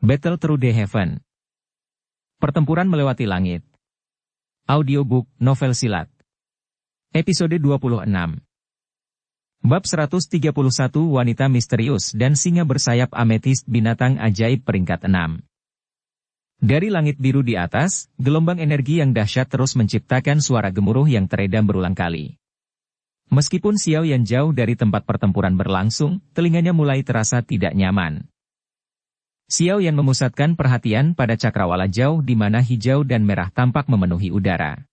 Battle Through the Heaven. Pertempuran melewati langit. Audiobook, novel silat. Episode 26. Bab 131 Wanita Misterius dan Singa Bersayap Amethyst Binatang Ajaib peringkat 6. Dari langit biru di atas, gelombang energi yang dahsyat terus menciptakan suara gemuruh yang teredam berulang kali. Meskipun Xiao Yan jauh dari tempat pertempuran berlangsung, telinganya mulai terasa tidak nyaman. Xiao Yan memusatkan perhatian pada cakrawala jauh di mana hijau dan merah tampak memenuhi udara.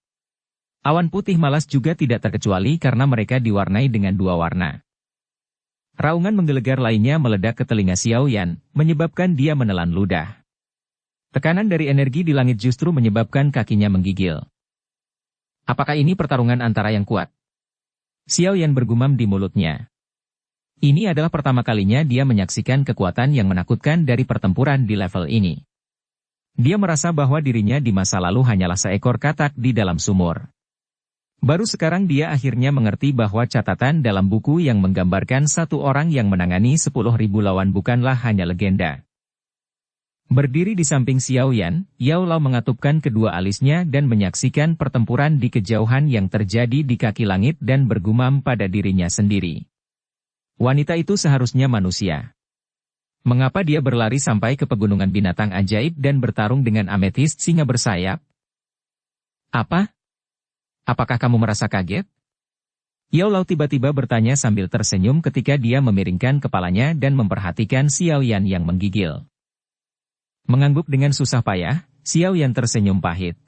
Awan putih malas juga tidak terkecuali karena mereka diwarnai dengan dua warna. Raungan menggelegar lainnya meledak ke telinga Xiao Yan, menyebabkan dia menelan ludah. Tekanan dari energi di langit justru menyebabkan kakinya menggigil. Apakah ini pertarungan antara yang kuat? Xiao Yan bergumam di mulutnya. Ini adalah pertama kalinya dia menyaksikan kekuatan yang menakutkan dari pertempuran di level ini. Dia merasa bahwa dirinya di masa lalu hanyalah seekor katak di dalam sumur. Baru sekarang dia akhirnya mengerti bahwa catatan dalam buku yang menggambarkan satu orang yang menangani 10.000 lawan bukanlah hanya legenda. Berdiri di samping Xiao Yan, Yao Lao mengatupkan kedua alisnya dan menyaksikan pertempuran di kejauhan yang terjadi di kaki langit dan bergumam pada dirinya sendiri. Wanita itu seharusnya manusia. Mengapa dia berlari sampai ke pegunungan binatang ajaib dan bertarung dengan amethyst singa bersayap? Apa? Apakah kamu merasa kaget? Yao Lao tiba-tiba bertanya sambil tersenyum ketika dia memiringkan kepalanya dan memperhatikan Xiao Yan yang menggigil. Mengangguk dengan susah payah, Xiao Yan tersenyum pahit.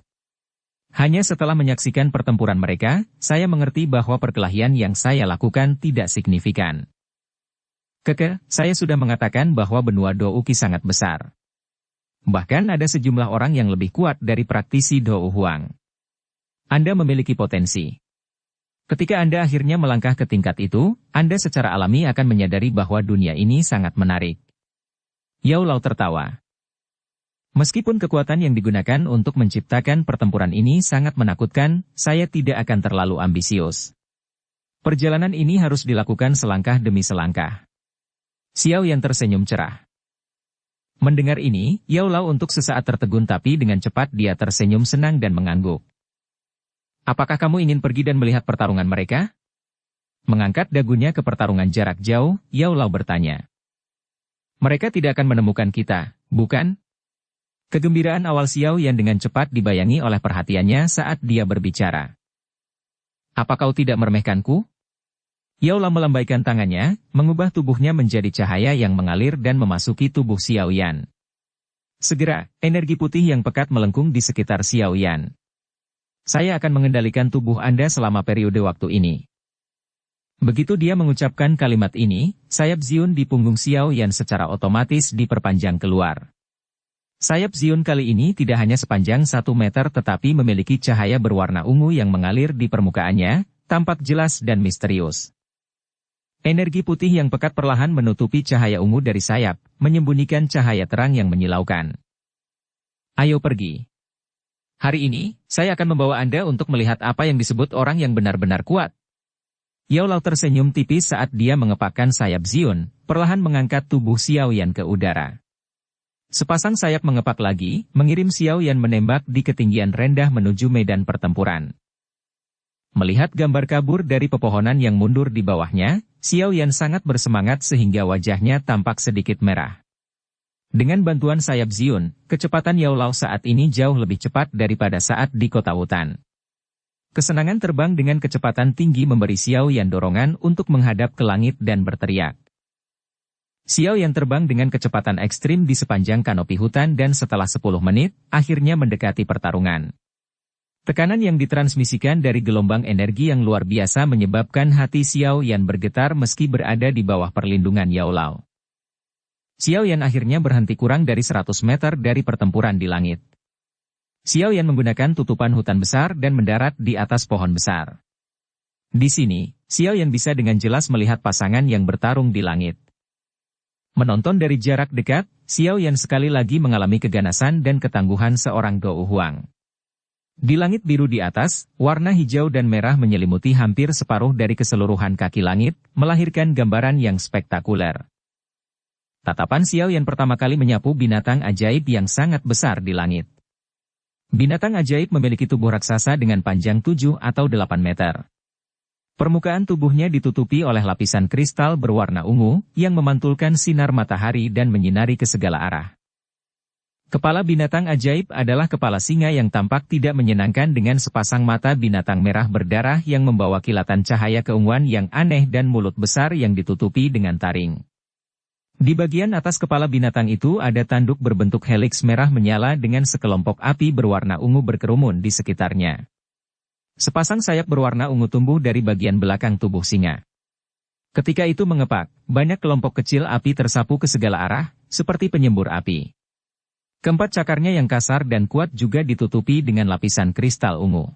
Hanya setelah menyaksikan pertempuran mereka, saya mengerti bahwa perkelahian yang saya lakukan tidak signifikan. Saya sudah mengatakan bahwa benua Douki sangat besar. Bahkan ada sejumlah orang yang lebih kuat dari praktisi Dou Huang. Anda memiliki potensi. Ketika Anda akhirnya melangkah ke tingkat itu, Anda secara alami akan menyadari bahwa dunia ini sangat menarik. Yao Lao tertawa. Meskipun kekuatan yang digunakan untuk menciptakan pertempuran ini sangat menakutkan, saya tidak akan terlalu ambisius. Perjalanan ini harus dilakukan selangkah demi selangkah. Xiao Yan tersenyum cerah. Mendengar ini, Yao Lao untuk sesaat tertegun tapi dengan cepat dia tersenyum senang dan mengangguk. Apakah kamu ingin pergi dan melihat pertarungan mereka? Mengangkat dagunya ke pertarungan jarak jauh, Yao Lao bertanya. Mereka tidak akan menemukan kita, bukan? Kegembiraan awal Xiao Yan dengan cepat dibayangi oleh perhatiannya saat dia berbicara. Apa kau tidak meremehkanku? Yao Lao melambaikan tangannya, mengubah tubuhnya menjadi cahaya yang mengalir dan memasuki tubuh Xiao Yan. Segera, energi putih yang pekat melengkung di sekitar Xiao Yan. Saya akan mengendalikan tubuh Anda selama periode waktu ini. Begitu dia mengucapkan kalimat ini, sayap Ziun di punggung Xiao Yan secara otomatis diperpanjang keluar. Sayap Ziun kali ini tidak hanya sepanjang 1 meter tetapi memiliki cahaya berwarna ungu yang mengalir di permukaannya, tampak jelas dan misterius. Energi putih yang pekat perlahan menutupi cahaya ungu dari sayap, menyembunyikan cahaya terang yang menyilaukan. Ayo pergi. Hari ini, saya akan membawa Anda untuk melihat apa yang disebut orang yang benar-benar kuat. Yao Lao tersenyum tipis saat dia mengepakkan sayap Ziun, perlahan mengangkat tubuh Xiao Yan ke udara. Sepasang sayap mengepak lagi, mengirim Xiao Yan menembak di ketinggian rendah menuju medan pertempuran. Melihat gambar kabur dari pepohonan yang mundur di bawahnya, Xiao Yan sangat bersemangat sehingga wajahnya tampak sedikit merah. Dengan bantuan sayap Ziun, kecepatan Yao Lao saat ini jauh lebih cepat daripada saat di kota Wutan. Kesenangan terbang dengan kecepatan tinggi memberi Xiao Yan dorongan untuk menghadap ke langit dan berteriak. Xiao Yan terbang dengan kecepatan ekstrim di sepanjang kanopi hutan dan setelah 10 menit, akhirnya mendekati pertarungan. Tekanan yang ditransmisikan dari gelombang energi yang luar biasa menyebabkan hati Xiao Yan bergetar meski berada di bawah perlindungan Yao Lao. Xiao Yan akhirnya berhenti kurang dari 100 meter dari pertempuran di langit. Xiao Yan menggunakan tutupan hutan besar dan mendarat di atas pohon besar. Di sini, Xiao Yan bisa dengan jelas melihat pasangan yang bertarung di langit. Menonton dari jarak dekat, Xiao Yan sekali lagi mengalami keganasan dan ketangguhan seorang Dou Huang. Di langit biru di atas, warna hijau dan merah menyelimuti hampir separuh dari keseluruhan kaki langit, melahirkan gambaran yang spektakuler. Tatapan Xiao Yan pertama kali menyapu binatang ajaib yang sangat besar di langit. Binatang ajaib memiliki tubuh raksasa dengan panjang 7 atau 8 meter. Permukaan tubuhnya ditutupi oleh lapisan kristal berwarna ungu yang memantulkan sinar matahari dan menyinari ke segala arah. Kepala binatang ajaib adalah kepala singa yang tampak tidak menyenangkan dengan sepasang mata binatang merah berdarah yang membawa kilatan cahaya keunguan yang aneh dan mulut besar yang ditutupi dengan taring. Di bagian atas kepala binatang itu ada tanduk berbentuk heliks merah menyala dengan sekelompok api berwarna ungu berkerumun di sekitarnya. Sepasang sayap berwarna ungu tumbuh dari bagian belakang tubuh singa. Ketika itu mengepak, banyak kelompok kecil api tersapu ke segala arah, seperti penyembur api. Keempat cakarnya yang kasar dan kuat juga ditutupi dengan lapisan kristal ungu.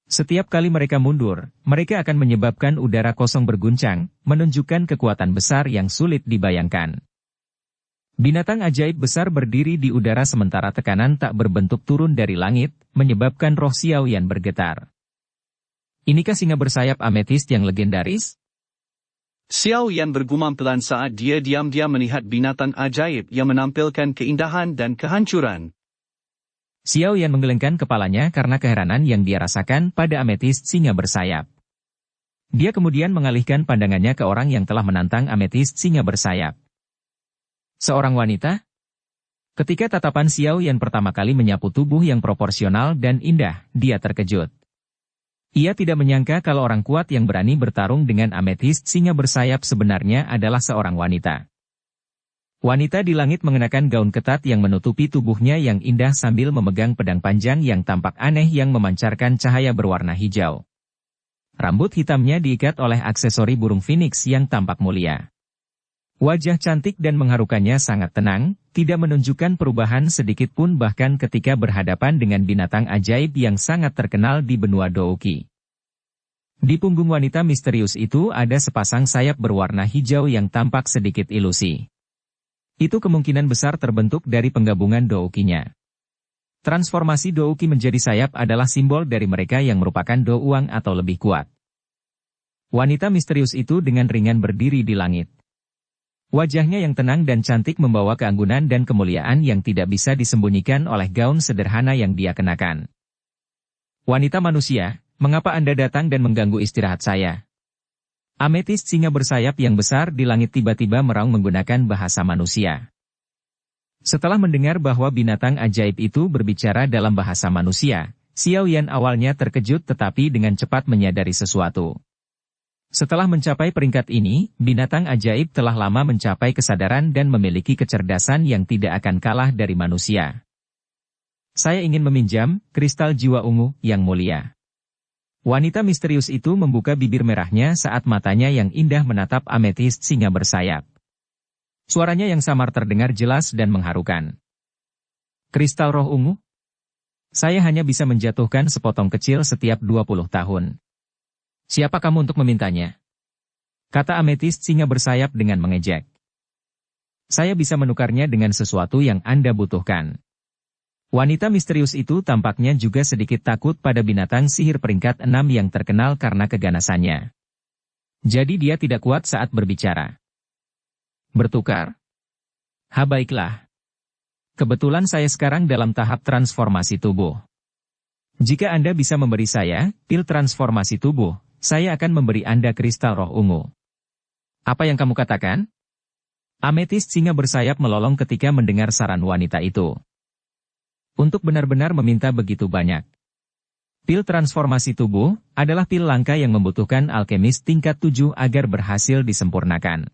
Setiap kali mereka mundur, mereka akan menyebabkan udara kosong berguncang, menunjukkan kekuatan besar yang sulit dibayangkan. Binatang ajaib besar berdiri di udara sementara tekanan tak berbentuk turun dari langit, menyebabkan roh Xiao Yan bergetar. Inikah singa bersayap ametis yang legendaris? Xiao Yan bergumam pelan saat dia diam-diam melihat binatang ajaib yang menampilkan keindahan dan kehancuran. Xiao Yan menggelengkan kepalanya karena keheranan yang dia rasakan pada ametis singa bersayap. Dia kemudian mengalihkan pandangannya ke orang yang telah menantang ametis singa bersayap. Seorang wanita? Ketika tatapan Xiao Yan pertama kali menyapu tubuh yang proporsional dan indah, dia terkejut. Ia tidak menyangka kalau orang kuat yang berani bertarung dengan ametis singa bersayap sebenarnya adalah seorang wanita. Wanita di langit mengenakan gaun ketat yang menutupi tubuhnya yang indah sambil memegang pedang panjang yang tampak aneh yang memancarkan cahaya berwarna hijau. Rambut hitamnya diikat oleh aksesori burung phoenix yang tampak mulia. Wajah cantik dan mengharukannya sangat tenang, tidak menunjukkan perubahan sedikit pun bahkan ketika berhadapan dengan binatang ajaib yang sangat terkenal di benua Douqi. Di punggung wanita misterius itu ada sepasang sayap berwarna hijau yang tampak sedikit ilusi. Itu kemungkinan besar terbentuk dari penggabungan Douqinya. Transformasi Douqi menjadi sayap adalah simbol dari mereka yang merupakan Douang atau lebih kuat. Wanita misterius itu dengan ringan berdiri di langit. Wajahnya yang tenang dan cantik membawa keanggunan dan kemuliaan yang tidak bisa disembunyikan oleh gaun sederhana yang dia kenakan. Wanita manusia, mengapa Anda datang dan mengganggu istirahat saya? Ametis singa bersayap yang besar di langit tiba-tiba meraung menggunakan bahasa manusia. Setelah mendengar bahwa binatang ajaib itu berbicara dalam bahasa manusia, Xiao Yan awalnya terkejut tetapi dengan cepat menyadari sesuatu. Setelah mencapai peringkat ini, binatang ajaib telah lama mencapai kesadaran dan memiliki kecerdasan yang tidak akan kalah dari manusia. Saya ingin meminjam kristal jiwa ungu yang mulia. Wanita misterius itu membuka bibir merahnya saat matanya yang indah menatap ametis singa bersayap. Suaranya yang samar terdengar jelas dan mengharukan. Kristal roh ungu? Saya hanya bisa menjatuhkan sepotong kecil setiap 20 tahun. Siapa kamu untuk memintanya? Kata ametis singa bersayap dengan mengejek. Saya bisa menukarnya dengan sesuatu yang Anda butuhkan. Wanita misterius itu tampaknya juga sedikit takut pada binatang sihir peringkat 6 yang terkenal karena keganasannya. Jadi dia tidak kuat saat berbicara. Bertukar? Baiklah. Kebetulan saya sekarang dalam tahap transformasi tubuh. Jika Anda bisa memberi saya pil transformasi tubuh, saya akan memberi Anda kristal roh ungu. Apa yang kamu katakan? Ametis singa bersayap melolong ketika mendengar saran wanita itu. Untuk benar-benar meminta begitu banyak. Pil transformasi tubuh adalah pil langka yang membutuhkan alkemis tingkat 7 agar berhasil disempurnakan.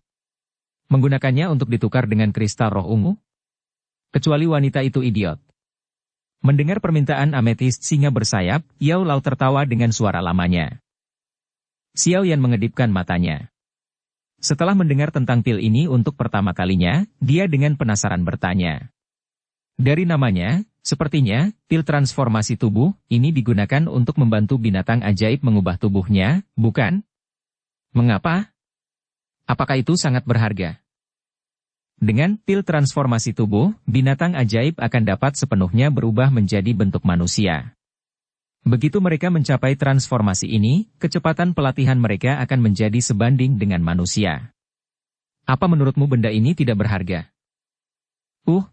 Menggunakannya untuk ditukar dengan kristal roh ungu? Kecuali wanita itu idiot. Mendengar permintaan ametis singa bersayap, Yao Lao tertawa dengan suara lamanya. Xiao Yan mengedipkan matanya. Setelah mendengar tentang pil ini untuk pertama kalinya, dia dengan penasaran bertanya. Dari namanya, sepertinya, pil transformasi tubuh ini digunakan untuk membantu binatang ajaib mengubah tubuhnya, bukan? Mengapa? Apakah itu sangat berharga? Dengan pil transformasi tubuh, binatang ajaib akan dapat sepenuhnya berubah menjadi bentuk manusia. Begitu mereka mencapai transformasi ini, kecepatan pelatihan mereka akan menjadi sebanding dengan manusia. Apa menurutmu benda ini tidak berharga?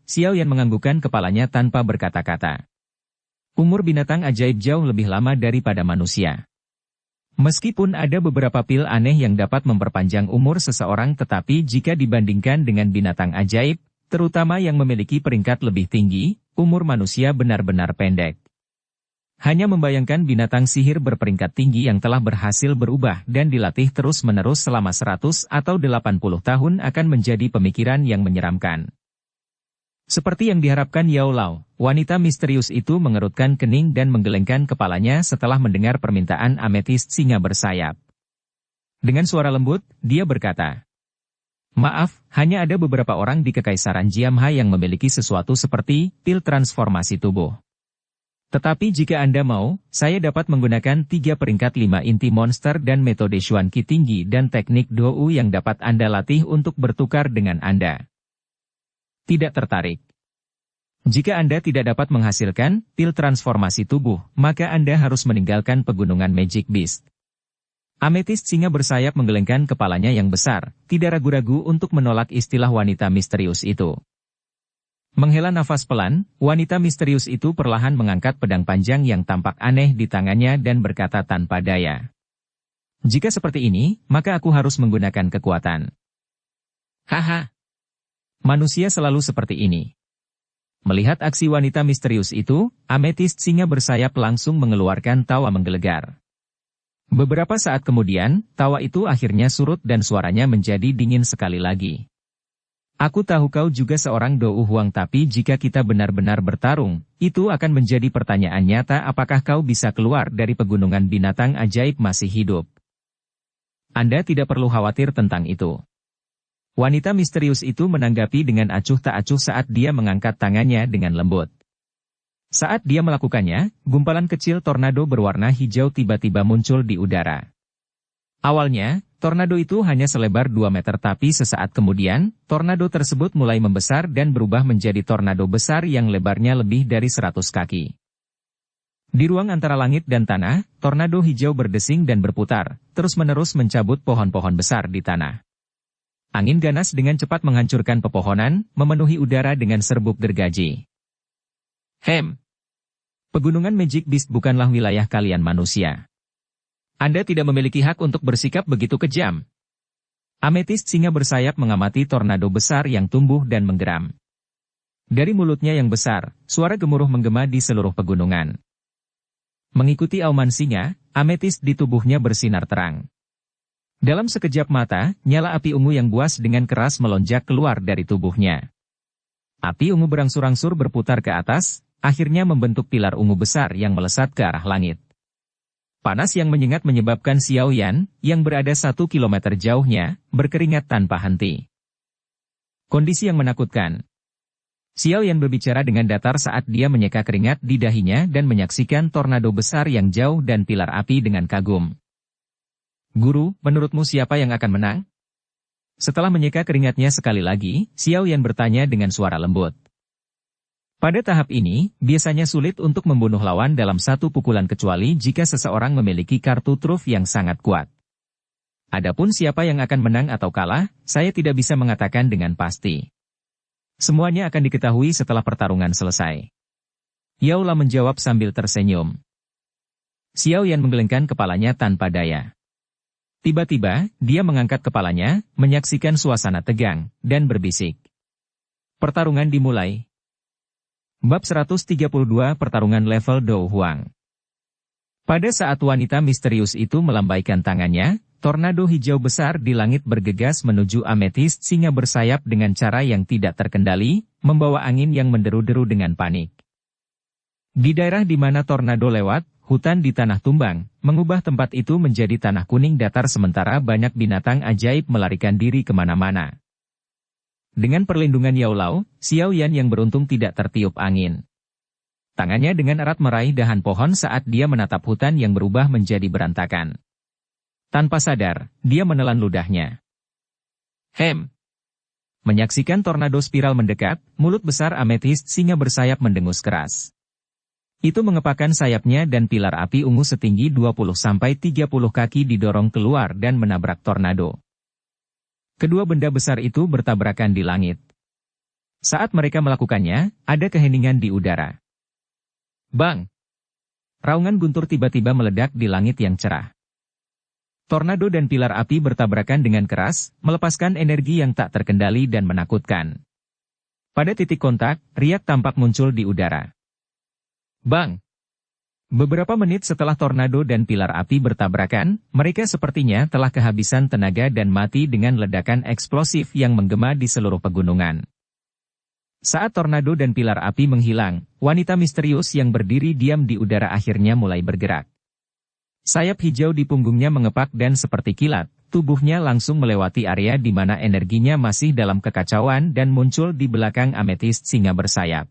Xiao Yan menganggukkan kepalanya tanpa berkata-kata. Umur binatang ajaib jauh lebih lama daripada manusia. Meskipun ada beberapa pil aneh yang dapat memperpanjang umur seseorang, tetapi jika dibandingkan dengan binatang ajaib, terutama yang memiliki peringkat lebih tinggi, umur manusia benar-benar pendek. Hanya membayangkan binatang sihir berperingkat tinggi yang telah berhasil berubah dan dilatih terus-menerus selama 100 atau 80 tahun akan menjadi pemikiran yang menyeramkan. Seperti yang diharapkan Yao Lao, wanita misterius itu mengerutkan kening dan menggelengkan kepalanya setelah mendengar permintaan ametis singa bersayap. Dengan suara lembut, dia berkata, "Maaf, hanya ada beberapa orang di Kekaisaran Jiamha yang memiliki sesuatu seperti pil transformasi tubuh. Tetapi jika Anda mau, saya dapat menggunakan 3 peringkat 5 inti monster dan metode Xuanqi tinggi dan teknik Dou yang dapat Anda latih untuk bertukar dengan Anda. Tidak tertarik? Jika Anda tidak dapat menghasilkan pil transformasi tubuh, maka Anda harus meninggalkan pegunungan Magic Beast." Amethyst singa bersayap menggelengkan kepalanya yang besar, tidak ragu-ragu untuk menolak istilah wanita misterius itu. Menghela nafas pelan, wanita misterius itu perlahan mengangkat pedang panjang yang tampak aneh di tangannya dan berkata tanpa daya. "Jika seperti ini, maka aku harus menggunakan kekuatan." Haha. Manusia selalu seperti ini. Melihat aksi wanita misterius itu, Amethyst singa bersayap langsung mengeluarkan tawa menggelegar. Beberapa saat kemudian, tawa itu akhirnya surut dan suaranya menjadi dingin sekali lagi. "Aku tahu kau juga seorang Dou Huang, tapi jika kita benar-benar bertarung, itu akan menjadi pertanyaan nyata apakah kau bisa keluar dari pegunungan binatang ajaib masih hidup. Anda tidak perlu khawatir tentang itu." Wanita misterius itu menanggapi dengan acuh tak acuh saat dia mengangkat tangannya dengan lembut. Saat dia melakukannya, gumpalan kecil tornado berwarna hijau tiba-tiba muncul di udara. Awalnya, tornado itu hanya selebar 2 meter, tapi sesaat kemudian, tornado tersebut mulai membesar dan berubah menjadi tornado besar yang lebarnya lebih dari 100 kaki. Di ruang antara langit dan tanah, tornado hijau berdesing dan berputar, terus-menerus mencabut pohon-pohon besar di tanah. Angin ganas dengan cepat menghancurkan pepohonan, memenuhi udara dengan serbuk gergaji. Pegunungan Magic Beast bukanlah wilayah kalian manusia. Anda tidak memiliki hak untuk bersikap begitu kejam. Amethyst singa bersayap mengamati tornado besar yang tumbuh dan menggeram. Dari mulutnya yang besar, suara gemuruh menggema di seluruh pegunungan. Mengikuti auman singa, Amethyst di tubuhnya bersinar terang. Dalam sekejap mata, nyala api ungu yang buas dengan keras melonjak keluar dari tubuhnya. Api ungu berangsur-angsur berputar ke atas, akhirnya membentuk pilar ungu besar yang melesat ke arah langit. Panas yang menyengat menyebabkan Xiao Yan, yang berada 1 kilometer jauhnya, berkeringat tanpa henti. Kondisi yang menakutkan. Xiao Yan berbicara dengan datar saat dia menyeka keringat di dahinya dan menyaksikan tornado besar yang jauh dan pilar api dengan kagum. "Guru, menurutmu siapa yang akan menang?" Setelah menyeka keringatnya sekali lagi, Xiao Yan bertanya dengan suara lembut. Pada tahap ini, biasanya sulit untuk membunuh lawan dalam satu pukulan kecuali jika seseorang memiliki kartu truf yang sangat kuat. Adapun siapa yang akan menang atau kalah, saya tidak bisa mengatakan dengan pasti. Semuanya akan diketahui setelah pertarungan selesai. Yao La menjawab sambil tersenyum. Xiao Yan menggelengkan kepalanya tanpa daya. Tiba-tiba, dia mengangkat kepalanya, menyaksikan suasana tegang, dan berbisik. Pertarungan dimulai. Bab 132 Pertarungan Level Dou Huang. Pada saat wanita misterius itu melambaikan tangannya, tornado hijau besar di langit bergegas menuju Amethyst singa bersayap dengan cara yang tidak terkendali, membawa angin yang menderu-deru dengan panik. Di daerah di mana tornado lewat, hutan di tanah tumbang, mengubah tempat itu menjadi tanah kuning datar sementara banyak binatang ajaib melarikan diri kemana-mana. Dengan perlindungan Yao Lao, Xiao Yan yang beruntung tidak tertiup angin. Tangannya dengan erat meraih dahan pohon saat dia menatap hutan yang berubah menjadi berantakan. Tanpa sadar, dia menelan ludahnya. Menyaksikan tornado spiral mendekat, mulut besar Amethyst singa bersayap mendengus keras. Itu mengepakkan sayapnya dan pilar api ungu setinggi 20-30 kaki didorong keluar dan menabrak tornado. Kedua benda besar itu bertabrakan di langit. Saat mereka melakukannya, ada keheningan di udara. Bang! Raungan guntur tiba-tiba meledak di langit yang cerah. Tornado dan pilar api bertabrakan dengan keras, melepaskan energi yang tak terkendali dan menakutkan. Pada titik kontak, riak tampak muncul di udara. Bang! Beberapa menit setelah tornado dan pilar api bertabrakan, mereka sepertinya telah kehabisan tenaga dan mati dengan ledakan eksplosif yang menggema di seluruh pegunungan. Saat tornado dan pilar api menghilang, wanita misterius yang berdiri diam di udara akhirnya mulai bergerak. Sayap hijau di punggungnya mengepak dan seperti kilat, tubuhnya langsung melewati area di mana energinya masih dalam kekacauan dan muncul di belakang ametist singa bersayap.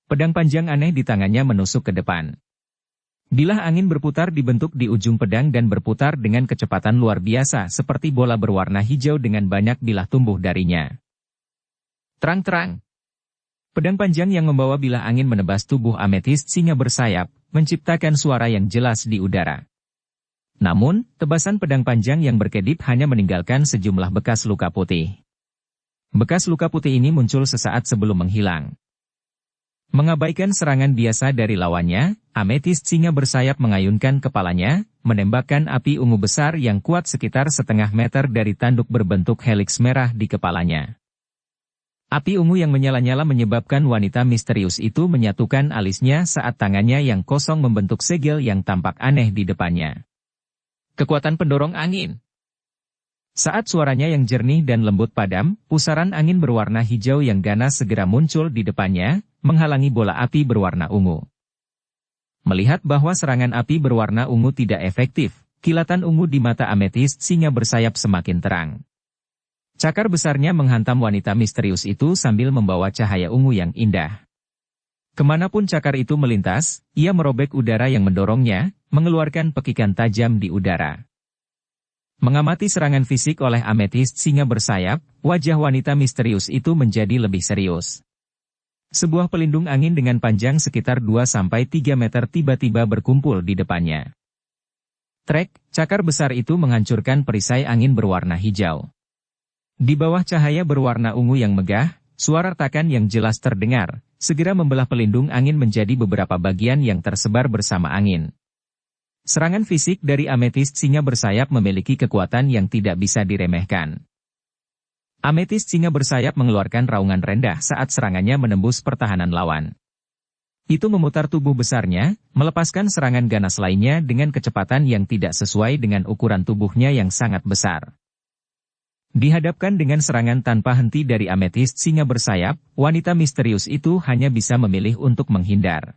Pedang panjang aneh di tangannya menusuk ke depan. Bilah angin berputar dibentuk di ujung pedang dan berputar dengan kecepatan luar biasa seperti bola berwarna hijau dengan banyak bilah tumbuh darinya. Terang-terang. Pedang panjang yang membawa bilah angin menebas tubuh ametist singa bersayap, menciptakan suara yang jelas di udara. Namun, tebasan pedang panjang yang berkedip hanya meninggalkan sejumlah bekas luka putih. Bekas luka putih ini muncul sesaat sebelum menghilang. Mengabaikan serangan biasa dari lawannya, ametist singa bersayap mengayunkan kepalanya, menembakkan api ungu besar yang kuat sekitar setengah meter dari tanduk berbentuk heliks merah di kepalanya. Api ungu yang menyala-nyala menyebabkan wanita misterius itu menyatukan alisnya saat tangannya yang kosong membentuk segel yang tampak aneh di depannya. Kekuatan pendorong angin. Saat suaranya yang jernih dan lembut padam, pusaran angin berwarna hijau yang ganas segera muncul di depannya, menghalangi bola api berwarna ungu. Melihat bahwa serangan api berwarna ungu tidak efektif, kilatan ungu di mata ametist singa bersayap semakin terang. Cakar besarnya menghantam wanita misterius itu sambil membawa cahaya ungu yang indah. Kemanapun cakar itu melintas, ia merobek udara yang mendorongnya, mengeluarkan pekikan tajam di udara. Mengamati serangan fisik oleh ametist singa bersayap, wajah wanita misterius itu menjadi lebih serius. Sebuah pelindung angin dengan panjang sekitar 2-3 meter tiba-tiba berkumpul di depannya. Trek, cakar besar itu menghancurkan perisai angin berwarna hijau. Di bawah cahaya berwarna ungu yang megah, suara retakan yang jelas terdengar, segera membelah pelindung angin menjadi beberapa bagian yang tersebar bersama angin. Serangan fisik dari ametist singa bersayap memiliki kekuatan yang tidak bisa diremehkan. Ametist singa bersayap mengeluarkan raungan rendah saat serangannya menembus pertahanan lawan. Itu memutar tubuh besarnya, melepaskan serangan ganas lainnya dengan kecepatan yang tidak sesuai dengan ukuran tubuhnya yang sangat besar. Dihadapkan dengan serangan tanpa henti dari ametist singa bersayap, wanita misterius itu hanya bisa memilih untuk menghindar.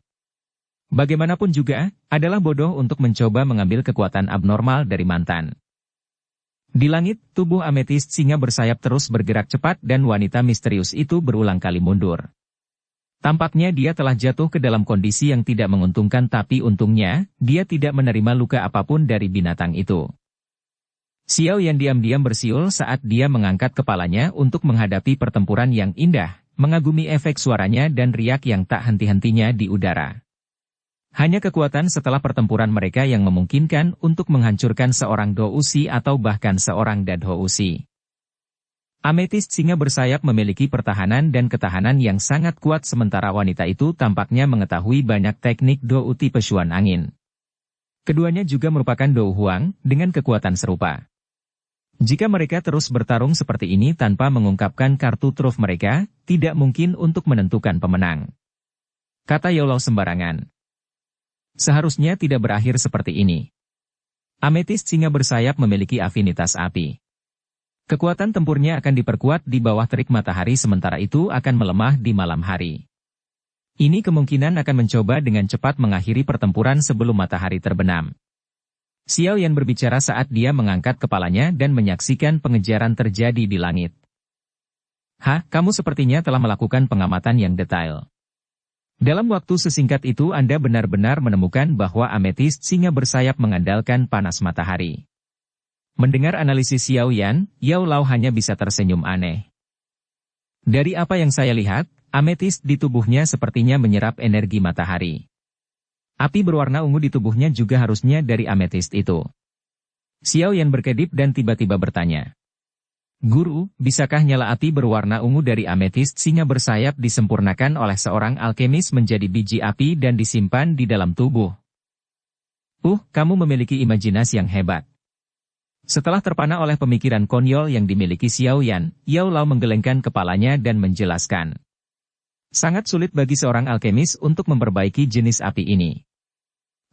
Bagaimanapun juga, adalah bodoh untuk mencoba mengambil kekuatan abnormal dari mantan. Di langit, tubuh ametist singa bersayap terus bergerak cepat dan wanita misterius itu berulang kali mundur. Tampaknya dia telah jatuh ke dalam kondisi yang tidak menguntungkan tapi untungnya, dia tidak menerima luka apapun dari binatang itu. Xiao Yan diam-diam bersiul saat dia mengangkat kepalanya untuk menghadapi pertempuran yang indah, mengagumi efek suaranya dan riak yang tak henti-hentinya di udara. Hanya kekuatan setelah pertempuran mereka yang memungkinkan untuk menghancurkan seorang Do Usi atau bahkan seorang Dadho Usi. Ametist singa bersayap memiliki pertahanan dan ketahanan yang sangat kuat sementara wanita itu tampaknya mengetahui banyak teknik Do tipe Xuan angin. Keduanya juga merupakan Do Huang dengan kekuatan serupa. Jika mereka terus bertarung seperti ini tanpa mengungkapkan kartu truf mereka, tidak mungkin untuk menentukan pemenang. Kata Yolao sembarangan. Seharusnya tidak berakhir seperti ini. Ametist singa bersayap memiliki afinitas api. Kekuatan tempurnya akan diperkuat di bawah terik matahari sementara itu akan melemah di malam hari. Ini kemungkinan akan mencoba dengan cepat mengakhiri pertempuran sebelum matahari terbenam. Xiao Yan berbicara saat dia mengangkat kepalanya dan menyaksikan pengejaran terjadi di langit. Kamu sepertinya telah melakukan pengamatan yang detail. Dalam waktu sesingkat itu Anda benar-benar menemukan bahwa ametist singa bersayap mengandalkan panas matahari. Mendengar analisis Xiao Yan, Yao Lao hanya bisa tersenyum aneh. Dari apa yang saya lihat, ametist di tubuhnya sepertinya menyerap energi matahari. Api berwarna ungu di tubuhnya juga harusnya dari ametist itu. Xiao Yan berkedip dan tiba-tiba bertanya. Guru, bisakah nyala api berwarna ungu dari ametist singa bersayap disempurnakan oleh seorang alkemis menjadi biji api dan disimpan di dalam tubuh? Kamu memiliki imajinasi yang hebat. Setelah terpana oleh pemikiran konyol yang dimiliki Xiao Yan, Yao Lao menggelengkan kepalanya dan menjelaskan. Sangat sulit bagi seorang alkemis untuk memperbaiki jenis api ini.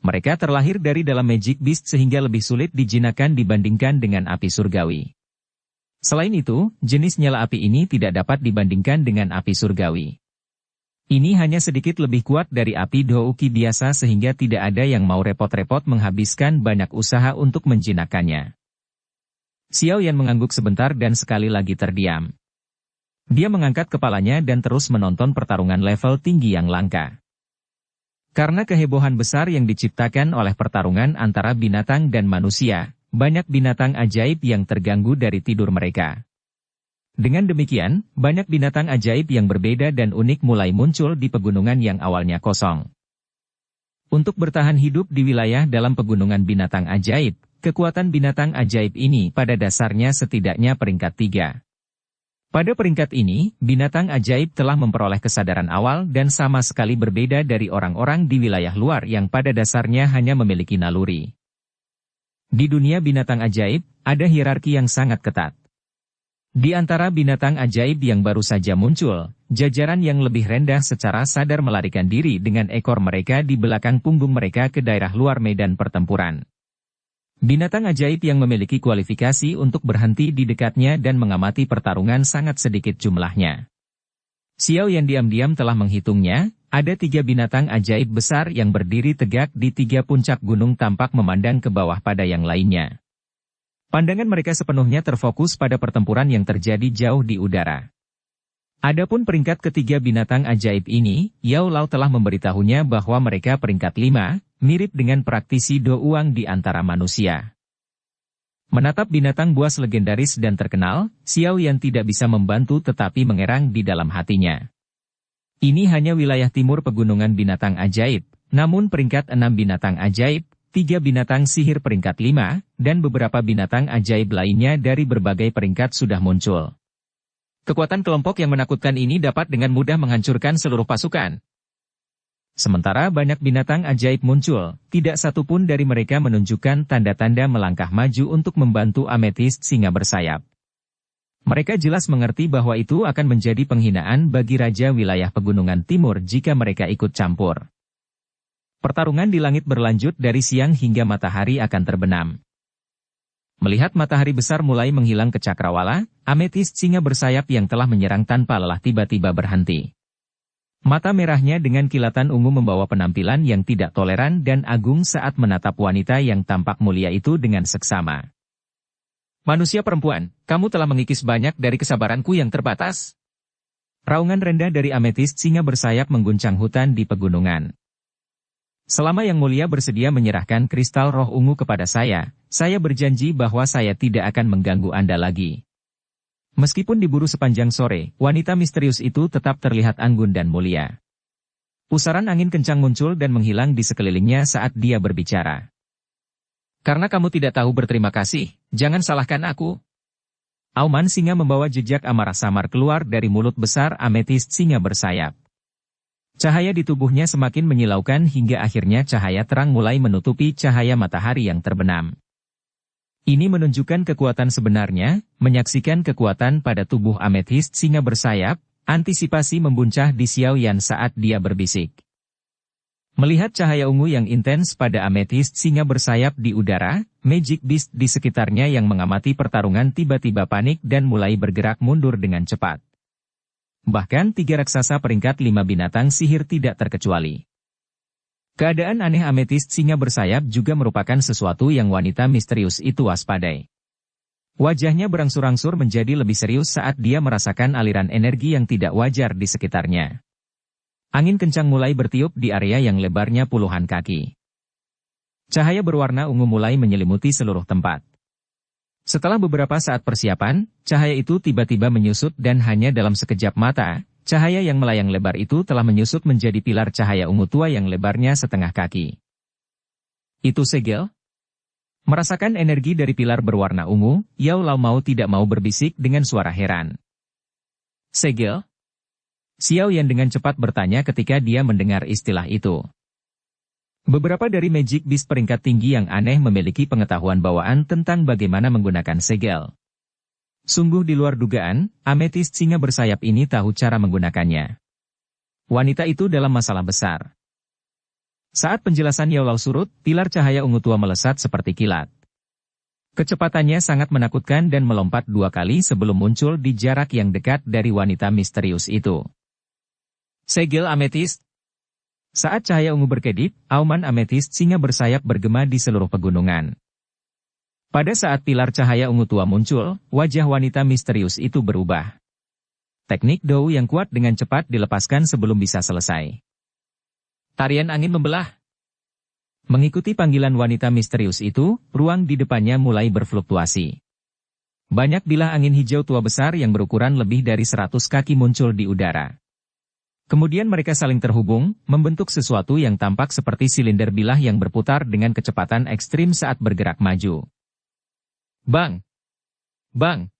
Mereka terlahir dari dalam magic beast sehingga lebih sulit dijinakan dibandingkan dengan api surgawi. Selain itu, jenis nyala api ini tidak dapat dibandingkan dengan api surgawi. Ini hanya sedikit lebih kuat dari api Douki biasa sehingga tidak ada yang mau repot-repot menghabiskan banyak usaha untuk menjinakkannya. Xiao Yan mengangguk sebentar dan sekali lagi terdiam. Dia mengangkat kepalanya dan terus menonton pertarungan level tinggi yang langka. Karena kehebohan besar yang diciptakan oleh pertarungan antara binatang dan manusia, banyak binatang ajaib yang terganggu dari tidur mereka. Dengan demikian, banyak binatang ajaib yang berbeda dan unik mulai muncul di pegunungan yang awalnya kosong. Untuk bertahan hidup di wilayah dalam pegunungan binatang ajaib, kekuatan binatang ajaib ini pada dasarnya setidaknya peringkat 3. Pada peringkat ini, binatang ajaib telah memperoleh kesadaran awal dan sama sekali berbeda dari orang-orang di wilayah luar yang pada dasarnya hanya memiliki naluri. Di dunia binatang ajaib, ada hierarki yang sangat ketat. Di antara binatang ajaib yang baru saja muncul, jajaran yang lebih rendah secara sadar melarikan diri dengan ekor mereka di belakang punggung mereka ke daerah luar medan pertempuran. Binatang ajaib yang memiliki kualifikasi untuk berhenti di dekatnya dan mengamati pertarungan sangat sedikit jumlahnya. Xiao Yan diam-diam telah menghitungnya. Ada 3 binatang ajaib besar yang berdiri tegak di 3 puncak gunung tampak memandang ke bawah pada yang lainnya. Pandangan mereka sepenuhnya terfokus pada pertempuran yang terjadi jauh di udara. Adapun peringkat ketiga binatang ajaib ini, Yao Lao telah memberitahunya bahwa mereka peringkat 5, mirip dengan praktisi Do Uang di antara manusia. Menatap binatang buas legendaris dan terkenal, Xiao Yan tidak bisa membantu tetapi mengerang di dalam hatinya. Ini hanya wilayah timur pegunungan binatang ajaib, namun peringkat 6 binatang ajaib, 3 binatang sihir peringkat 5, dan beberapa binatang ajaib lainnya dari berbagai peringkat sudah muncul. Kekuatan kelompok yang menakutkan ini dapat dengan mudah menghancurkan seluruh pasukan. Sementara banyak binatang ajaib muncul, tidak satu pun dari mereka menunjukkan tanda-tanda melangkah maju untuk membantu ametist singa bersayap. Mereka jelas mengerti bahwa itu akan menjadi penghinaan bagi raja wilayah pegunungan timur jika mereka ikut campur. Pertarungan di langit berlanjut dari siang hingga matahari akan terbenam. Melihat matahari besar mulai menghilang ke cakrawala, ametist singa bersayap yang telah menyerang tanpa lelah tiba-tiba berhenti. Mata merahnya dengan kilatan ungu membawa penampilan yang tidak toleran dan agung saat menatap wanita yang tampak mulia itu dengan seksama. Manusia perempuan, kamu telah mengikis banyak dari kesabaranku yang terbatas. Raungan rendah dari ametist singa bersayap mengguncang hutan di pegunungan. Selama Yang Mulia bersedia menyerahkan kristal roh ungu kepada saya berjanji bahwa saya tidak akan mengganggu Anda lagi. Meskipun diburu sepanjang sore, wanita misterius itu tetap terlihat anggun dan mulia. Pusaran angin kencang muncul dan menghilang di sekelilingnya saat dia berbicara. Karena kamu tidak tahu berterima kasih, jangan salahkan aku. Auman singa membawa jejak amarah samar keluar dari mulut besar ametist singa bersayap. Cahaya di tubuhnya semakin menyilaukan hingga akhirnya cahaya terang mulai menutupi cahaya matahari yang terbenam. Ini menunjukkan kekuatan sebenarnya, menyaksikan kekuatan pada tubuh ametist singa bersayap, antisipasi membuncah di Xiao Yan saat dia berbisik. Melihat cahaya ungu yang intens pada ametist singa bersayap di udara, magic beast di sekitarnya yang mengamati pertarungan tiba-tiba panik dan mulai bergerak mundur dengan cepat. Bahkan 3 raksasa peringkat 5 binatang sihir tidak terkecuali. Keadaan aneh ametist singa bersayap juga merupakan sesuatu yang wanita misterius itu waspadai. Wajahnya berangsur-angsur menjadi lebih serius saat dia merasakan aliran energi yang tidak wajar di sekitarnya. Angin kencang mulai bertiup di area yang lebarnya puluhan kaki. Cahaya berwarna ungu mulai menyelimuti seluruh tempat. Setelah beberapa saat persiapan, cahaya itu tiba-tiba menyusut dan hanya dalam sekejap mata, cahaya yang melayang lebar itu telah menyusut menjadi pilar cahaya ungu tua yang lebarnya setengah kaki. Itu segel? Merasakan energi dari pilar berwarna ungu, Yao Lao mau tidak mau berbisik dengan suara heran. Segel? Xiao Yan dengan cepat bertanya ketika dia mendengar istilah itu. Beberapa dari Magic Beast peringkat tinggi yang aneh memiliki pengetahuan bawaan tentang bagaimana menggunakan segel. Sungguh di luar dugaan, ametist singa bersayap ini tahu cara menggunakannya. Wanita itu dalam masalah besar. Saat penjelasan Yao Lao surut, pilar cahaya ungu tua melesat seperti kilat. Kecepatannya sangat menakutkan dan melompat 2 kali sebelum muncul di jarak yang dekat dari wanita misterius itu. Segel ametist. Saat cahaya ungu berkedip, auman ametist singa bersayap bergema di seluruh pegunungan. Pada saat pilar cahaya ungu tua muncul, wajah wanita misterius itu berubah. Teknik Dou yang kuat dengan cepat dilepaskan sebelum bisa selesai. Tarian angin membelah. Mengikuti panggilan wanita misterius itu, ruang di depannya mulai berfluktuasi. Banyak bilah angin hijau tua besar yang berukuran lebih dari 100 kaki muncul di udara. Kemudian mereka saling terhubung, membentuk sesuatu yang tampak seperti silinder bilah yang berputar dengan kecepatan ekstrim saat bergerak maju. Bang! Bang!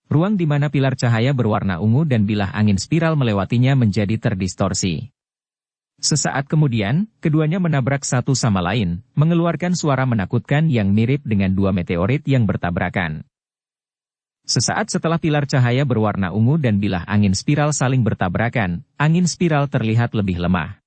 Ruang di mana pilar cahaya berwarna ungu dan bilah angin spiral melewatinya menjadi terdistorsi. Sesaat kemudian, keduanya menabrak satu sama lain, mengeluarkan suara menakutkan yang mirip dengan 2 meteorit yang bertabrakan. Sesaat setelah pilar cahaya berwarna ungu dan bilah angin spiral saling bertabrakan, angin spiral terlihat lebih lemah.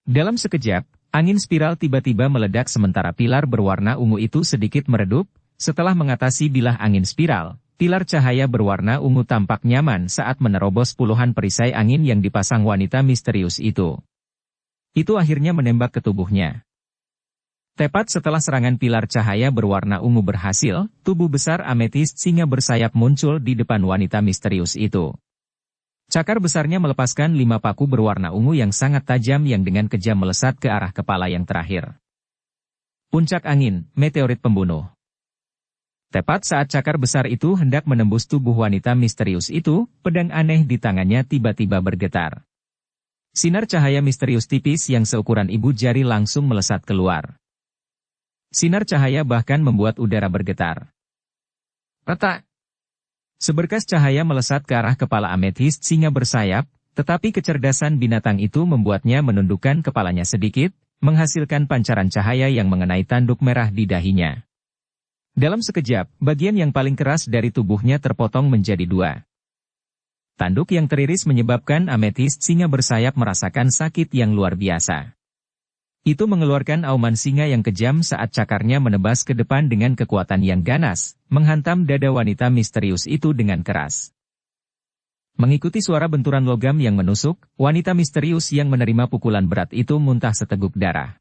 Dalam sekejap, angin spiral tiba-tiba meledak sementara pilar berwarna ungu itu sedikit meredup. Setelah mengatasi bilah angin spiral, pilar cahaya berwarna ungu tampak nyaman saat menerobos puluhan perisai angin yang dipasang wanita misterius itu. Itu akhirnya menembak ke tubuhnya. Tepat setelah serangan pilar cahaya berwarna ungu berhasil, tubuh besar ametist singa bersayap muncul di depan wanita misterius itu. Cakar besarnya melepaskan 5 paku berwarna ungu yang sangat tajam yang dengan kejam melesat ke arah kepala yang terakhir. Puncak angin, meteorit pembunuh. Tepat saat cakar besar itu hendak menembus tubuh wanita misterius itu, pedang aneh di tangannya tiba-tiba bergetar. Sinar cahaya misterius tipis yang seukuran ibu jari langsung melesat keluar. Sinar cahaya bahkan membuat udara bergetar. Retak! Seberkas cahaya melesat ke arah kepala ametist singa bersayap, tetapi kecerdasan binatang itu membuatnya menundukkan kepalanya sedikit, menghasilkan pancaran cahaya yang mengenai tanduk merah di dahinya. Dalam sekejap, bagian yang paling keras dari tubuhnya terpotong menjadi 2. Tanduk yang teriris menyebabkan ametist singa bersayap merasakan sakit yang luar biasa. Itu mengeluarkan auman singa yang kejam saat cakarnya menebas ke depan dengan kekuatan yang ganas, menghantam dada wanita misterius itu dengan keras. Mengikuti suara benturan logam yang menusuk, wanita misterius yang menerima pukulan berat itu muntah seteguk darah.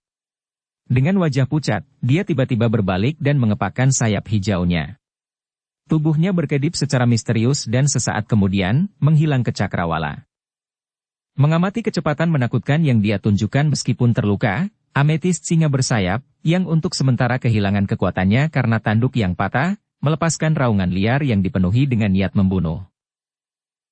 Dengan wajah pucat, dia tiba-tiba berbalik dan mengepakkan sayap hijaunya. Tubuhnya berkedip secara misterius dan sesaat kemudian, menghilang ke cakrawala. Mengamati kecepatan menakutkan yang dia tunjukkan meskipun terluka, ametist singa bersayap, yang untuk sementara kehilangan kekuatannya karena tanduk yang patah, melepaskan raungan liar yang dipenuhi dengan niat membunuh.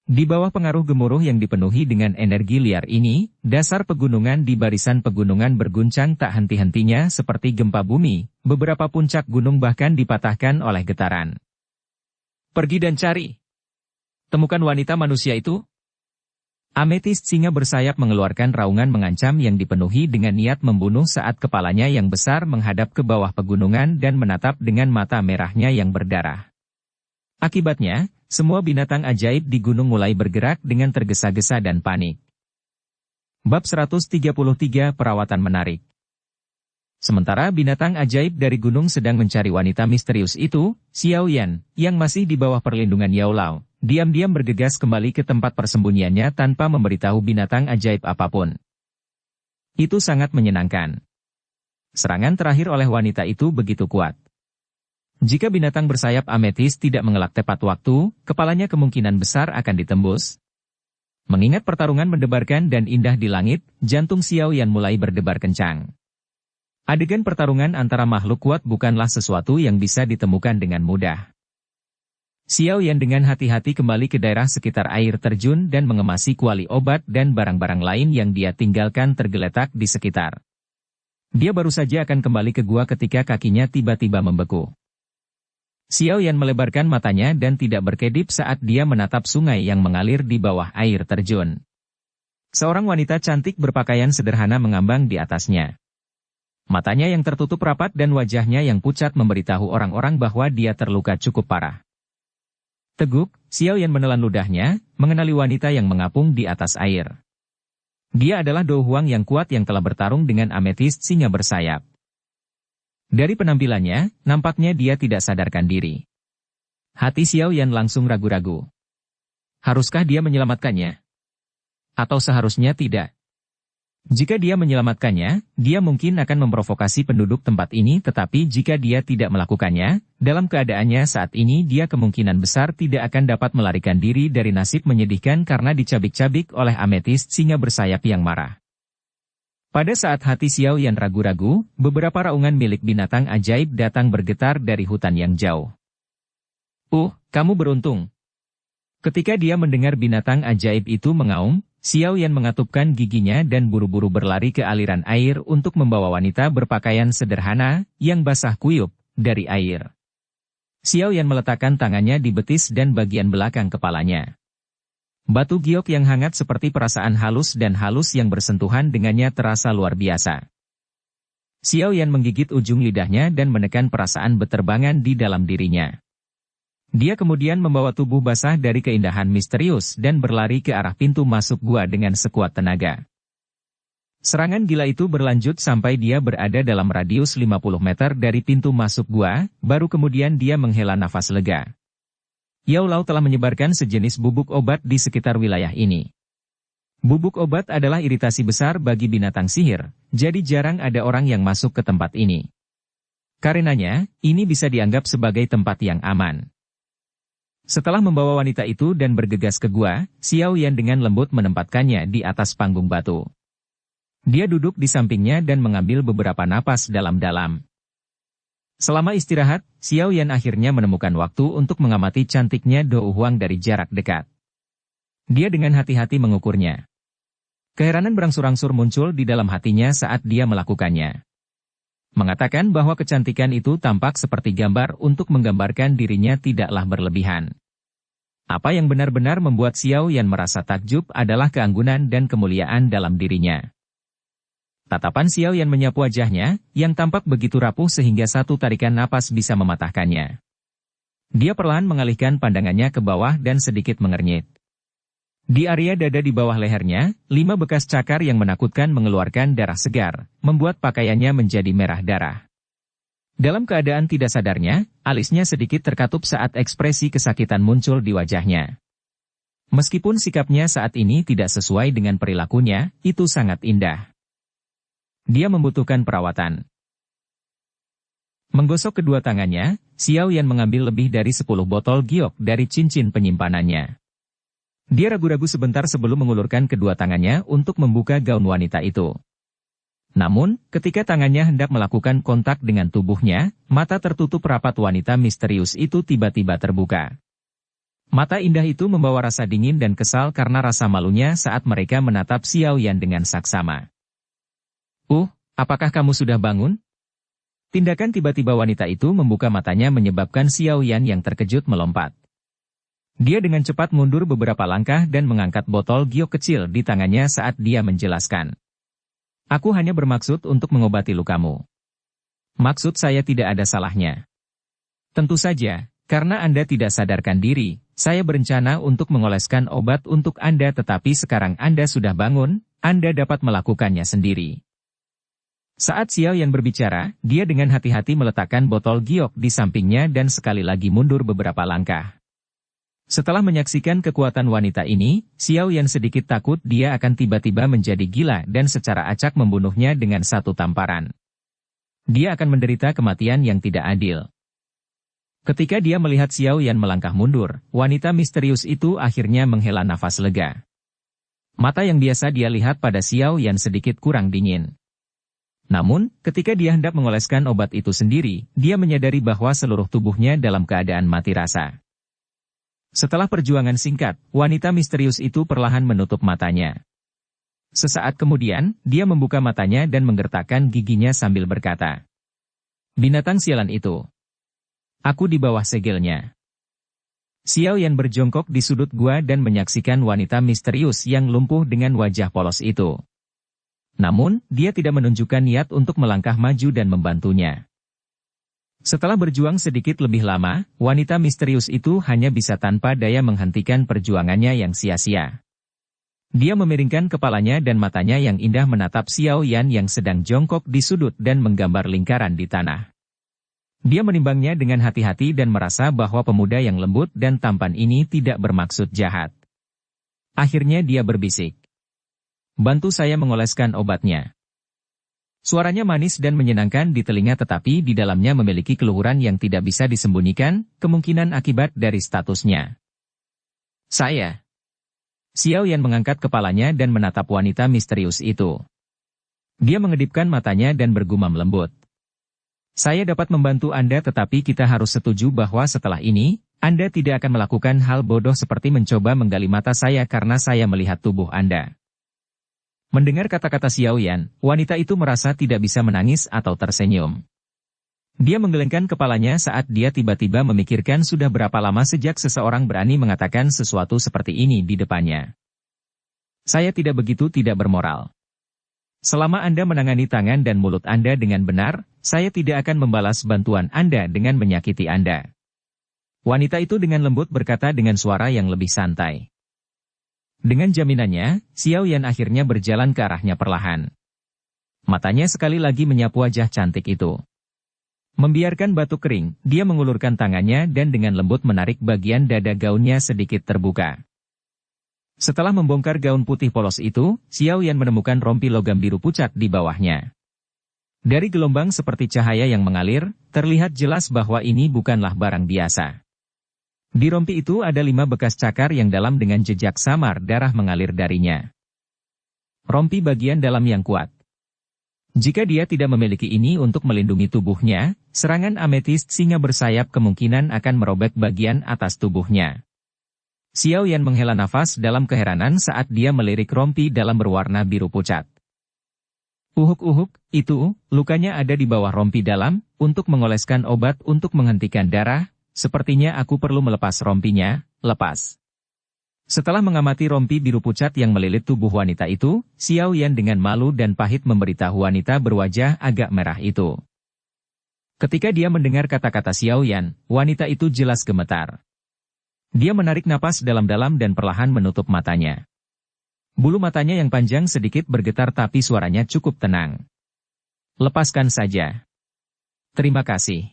Di bawah pengaruh gemuruh yang dipenuhi dengan energi liar ini, dasar pegunungan di barisan pegunungan berguncang tak henti-hentinya seperti gempa bumi, beberapa puncak gunung bahkan dipatahkan oleh getaran. Pergi dan cari. Temukan wanita manusia itu. Ametist singa bersayap mengeluarkan raungan mengancam yang dipenuhi dengan niat membunuh saat kepalanya yang besar menghadap ke bawah pegunungan dan menatap dengan mata merahnya yang berdarah. Akibatnya, semua binatang ajaib di gunung mulai bergerak dengan tergesa-gesa dan panik. Bab 133 Perawatan menarik. Sementara binatang ajaib dari gunung sedang mencari wanita misterius itu, Xiao Yan, yang masih di bawah perlindungan Yao Lao, diam-diam bergegas kembali ke tempat persembunyiannya tanpa memberitahu binatang ajaib apapun. Itu sangat menyenangkan. Serangan terakhir oleh wanita itu begitu kuat. Jika binatang bersayap ametis tidak mengelak tepat waktu, kepalanya kemungkinan besar akan ditembus. Mengingat pertarungan mendebarkan dan indah di langit, jantung Xiao Yan mulai berdebar kencang. Adegan pertarungan antara makhluk kuat bukanlah sesuatu yang bisa ditemukan dengan mudah. Xiao Yan dengan hati-hati kembali ke daerah sekitar air terjun dan mengemasi kuali obat dan barang-barang lain yang dia tinggalkan tergeletak di sekitar. Dia baru saja akan kembali ke gua ketika kakinya tiba-tiba membeku. Xiao Yan melebarkan matanya dan tidak berkedip saat dia menatap sungai yang mengalir di bawah air terjun. Seorang wanita cantik berpakaian sederhana mengambang di atasnya. Matanya yang tertutup rapat dan wajahnya yang pucat memberitahu orang-orang bahwa dia terluka cukup parah. Teguk, Xiao Yan menelan ludahnya, mengenali wanita yang mengapung di atas air. Dia adalah Do Huang yang kuat yang telah bertarung dengan ametist singa bersayap. Dari penampilannya, nampaknya dia tidak sadarkan diri. Hati Xiao Yan langsung ragu-ragu. Haruskah dia menyelamatkannya? Atau seharusnya tidak? Jika dia menyelamatkannya, dia mungkin akan memprovokasi penduduk tempat ini, tetapi jika dia tidak melakukannya, dalam keadaannya saat ini dia kemungkinan besar tidak akan dapat melarikan diri dari nasib menyedihkan karena dicabik-cabik oleh ametist singa bersayap yang marah. Pada saat hati Xiao Yan ragu-ragu, beberapa raungan milik binatang ajaib datang bergetar dari hutan yang jauh. Kamu beruntung. Ketika dia mendengar binatang ajaib itu mengaum, Xiao Yan mengatupkan giginya dan buru-buru berlari ke aliran air untuk membawa wanita berpakaian sederhana, yang basah kuyup, dari air. Xiao Yan meletakkan tangannya di betis dan bagian belakang kepalanya. Batu giok yang hangat seperti perasaan halus dan halus yang bersentuhan dengannya terasa luar biasa. Xiao Yan menggigit ujung lidahnya dan menekan perasaan beterbangan di dalam dirinya. Dia kemudian membawa tubuh basah dari keindahan misterius dan berlari ke arah pintu masuk gua dengan sekuat tenaga. Serangan gila itu berlanjut sampai dia berada dalam radius 50 meter dari pintu masuk gua, baru kemudian dia menghela nafas lega. Yao Lao telah menyebarkan sejenis bubuk obat di sekitar wilayah ini. Bubuk obat adalah iritasi besar bagi binatang sihir, jadi jarang ada orang yang masuk ke tempat ini. Karenanya, ini bisa dianggap sebagai tempat yang aman. Setelah membawa wanita itu dan bergegas ke gua, Xiao Yan dengan lembut menempatkannya di atas panggung batu. Dia duduk di sampingnya dan mengambil beberapa napas dalam-dalam. Selama istirahat, Xiao Yan akhirnya menemukan waktu untuk mengamati cantiknya Do Huang dari jarak dekat. Dia dengan hati-hati mengukurnya. Keheranan berangsur-angsur muncul di dalam hatinya saat dia melakukannya. Mengatakan bahwa kecantikan itu tampak seperti gambar untuk menggambarkan dirinya tidaklah berlebihan. Apa yang benar-benar membuat Xiao Yan merasa takjub adalah keanggunan dan kemuliaan dalam dirinya. Tatapan Xiao Yan menyapu wajahnya, yang tampak begitu rapuh sehingga satu tarikan napas bisa mematahkannya. Dia perlahan mengalihkan pandangannya ke bawah dan sedikit mengernyit. Di area dada di bawah lehernya, 5 bekas cakar yang menakutkan mengeluarkan darah segar, membuat pakaiannya menjadi merah darah. Dalam keadaan tidak sadarnya, alisnya sedikit terkatup saat ekspresi kesakitan muncul di wajahnya. Meskipun sikapnya saat ini tidak sesuai dengan perilakunya, itu sangat indah. Dia membutuhkan perawatan. Menggosok kedua tangannya, Xiao Yan mengambil lebih dari 10 botol giok dari cincin penyimpanannya. Dia ragu-ragu sebentar sebelum mengulurkan kedua tangannya untuk membuka gaun wanita itu. Namun, ketika tangannya hendak melakukan kontak dengan tubuhnya, mata tertutup rapat wanita misterius itu tiba-tiba terbuka. Mata indah itu membawa rasa dingin dan kesal karena rasa malunya saat mereka menatap Xiao Yan dengan saksama. Apakah kamu sudah bangun? Tindakan tiba-tiba wanita itu membuka matanya menyebabkan Xiao Yan yang terkejut melompat. Dia dengan cepat mundur beberapa langkah dan mengangkat botol giok kecil di tangannya saat dia menjelaskan. Aku hanya bermaksud untuk mengobati lukamu. Maksud saya tidak ada salahnya. Tentu saja, karena Anda tidak sadarkan diri, saya berencana untuk mengoleskan obat untuk Anda tetapi sekarang Anda sudah bangun, Anda dapat melakukannya sendiri. Saat Xiao Yan berbicara, dia dengan hati-hati meletakkan botol giok di sampingnya dan sekali lagi mundur beberapa langkah. Setelah menyaksikan kekuatan wanita ini, Xiao Yan sedikit takut dia akan tiba-tiba menjadi gila dan secara acak membunuhnya dengan satu tamparan. Dia akan menderita kematian yang tidak adil. Ketika dia melihat Xiao Yan melangkah mundur, wanita misterius itu akhirnya menghela nafas lega. Mata yang biasa dia lihat pada Xiao Yan sedikit kurang dingin. Namun, ketika dia hendak mengoleskan obat itu sendiri, dia menyadari bahwa seluruh tubuhnya dalam keadaan mati rasa. Setelah perjuangan singkat, wanita misterius itu perlahan menutup matanya. Sesaat kemudian, dia membuka matanya dan menggertakkan giginya sambil berkata, "Binatang sialan itu. Aku di bawah segelnya." Xiao Yan berjongkok di sudut gua dan menyaksikan wanita misterius yang lumpuh dengan wajah polos itu. Namun, dia tidak menunjukkan niat untuk melangkah maju dan membantunya. Setelah berjuang sedikit lebih lama, wanita misterius itu hanya bisa tanpa daya menghentikan perjuangannya yang sia-sia. Dia memiringkan kepalanya dan matanya yang indah menatap Xiao Yan yang sedang jongkok di sudut dan menggambar lingkaran di tanah. Dia menimbangnya dengan hati-hati dan merasa bahwa pemuda yang lembut dan tampan ini tidak bermaksud jahat. Akhirnya dia berbisik, "Bantu saya mengoleskan obatnya." Suaranya manis dan menyenangkan di telinga tetapi di dalamnya memiliki keluhuran yang tidak bisa disembunyikan, kemungkinan akibat dari statusnya. "Saya." Xiao Yan mengangkat kepalanya dan menatap wanita misterius itu. Dia mengedipkan matanya dan bergumam lembut. "Saya dapat membantu Anda tetapi kita harus setuju bahwa setelah ini, Anda tidak akan melakukan hal bodoh seperti mencoba menggali mata saya karena saya melihat tubuh Anda." Mendengar kata-kata Xiao Yan, wanita itu merasa tidak bisa menangis atau tersenyum. Dia menggelengkan kepalanya saat dia tiba-tiba memikirkan sudah berapa lama sejak seseorang berani mengatakan sesuatu seperti ini di depannya. "Saya tidak begitu tidak bermoral. Selama Anda menangani tangan dan mulut Anda dengan benar, saya tidak akan membalas bantuan Anda dengan menyakiti Anda." Wanita itu dengan lembut berkata dengan suara yang lebih santai. Dengan jaminannya, Xiao Yan akhirnya berjalan ke arahnya perlahan. Matanya sekali lagi menyapu wajah cantik itu. Membiarkan batuk kering, dia mengulurkan tangannya dan dengan lembut menarik bagian dada gaunnya sedikit terbuka. Setelah membongkar gaun putih polos itu, Xiao Yan menemukan rompi logam biru pucat di bawahnya. Dari gelombang seperti cahaya yang mengalir, terlihat jelas bahwa ini bukanlah barang biasa. Di rompi itu ada 5 bekas cakar yang dalam dengan jejak samar darah mengalir darinya. Rompi bagian dalam yang kuat. Jika dia tidak memiliki ini untuk melindungi tubuhnya, serangan ametis singa bersayap kemungkinan akan merobek bagian atas tubuhnya. Xiao Yan menghela nafas dalam keheranan saat dia melirik rompi dalam berwarna biru pucat. Uhuk-uhuk, itu, lukanya ada di bawah rompi dalam, untuk mengoleskan obat untuk menghentikan darah, sepertinya aku perlu melepas rompinya, lepas. Setelah mengamati rompi biru pucat yang melilit tubuh wanita itu, Xiao Yan dengan malu dan pahit memberitahu wanita berwajah agak merah itu. Ketika dia mendengar kata-kata Xiao Yan, wanita itu jelas gemetar. Dia menarik napas dalam-dalam dan perlahan menutup matanya. Bulu matanya yang panjang sedikit bergetar tapi suaranya cukup tenang. "Lepaskan saja. Terima kasih."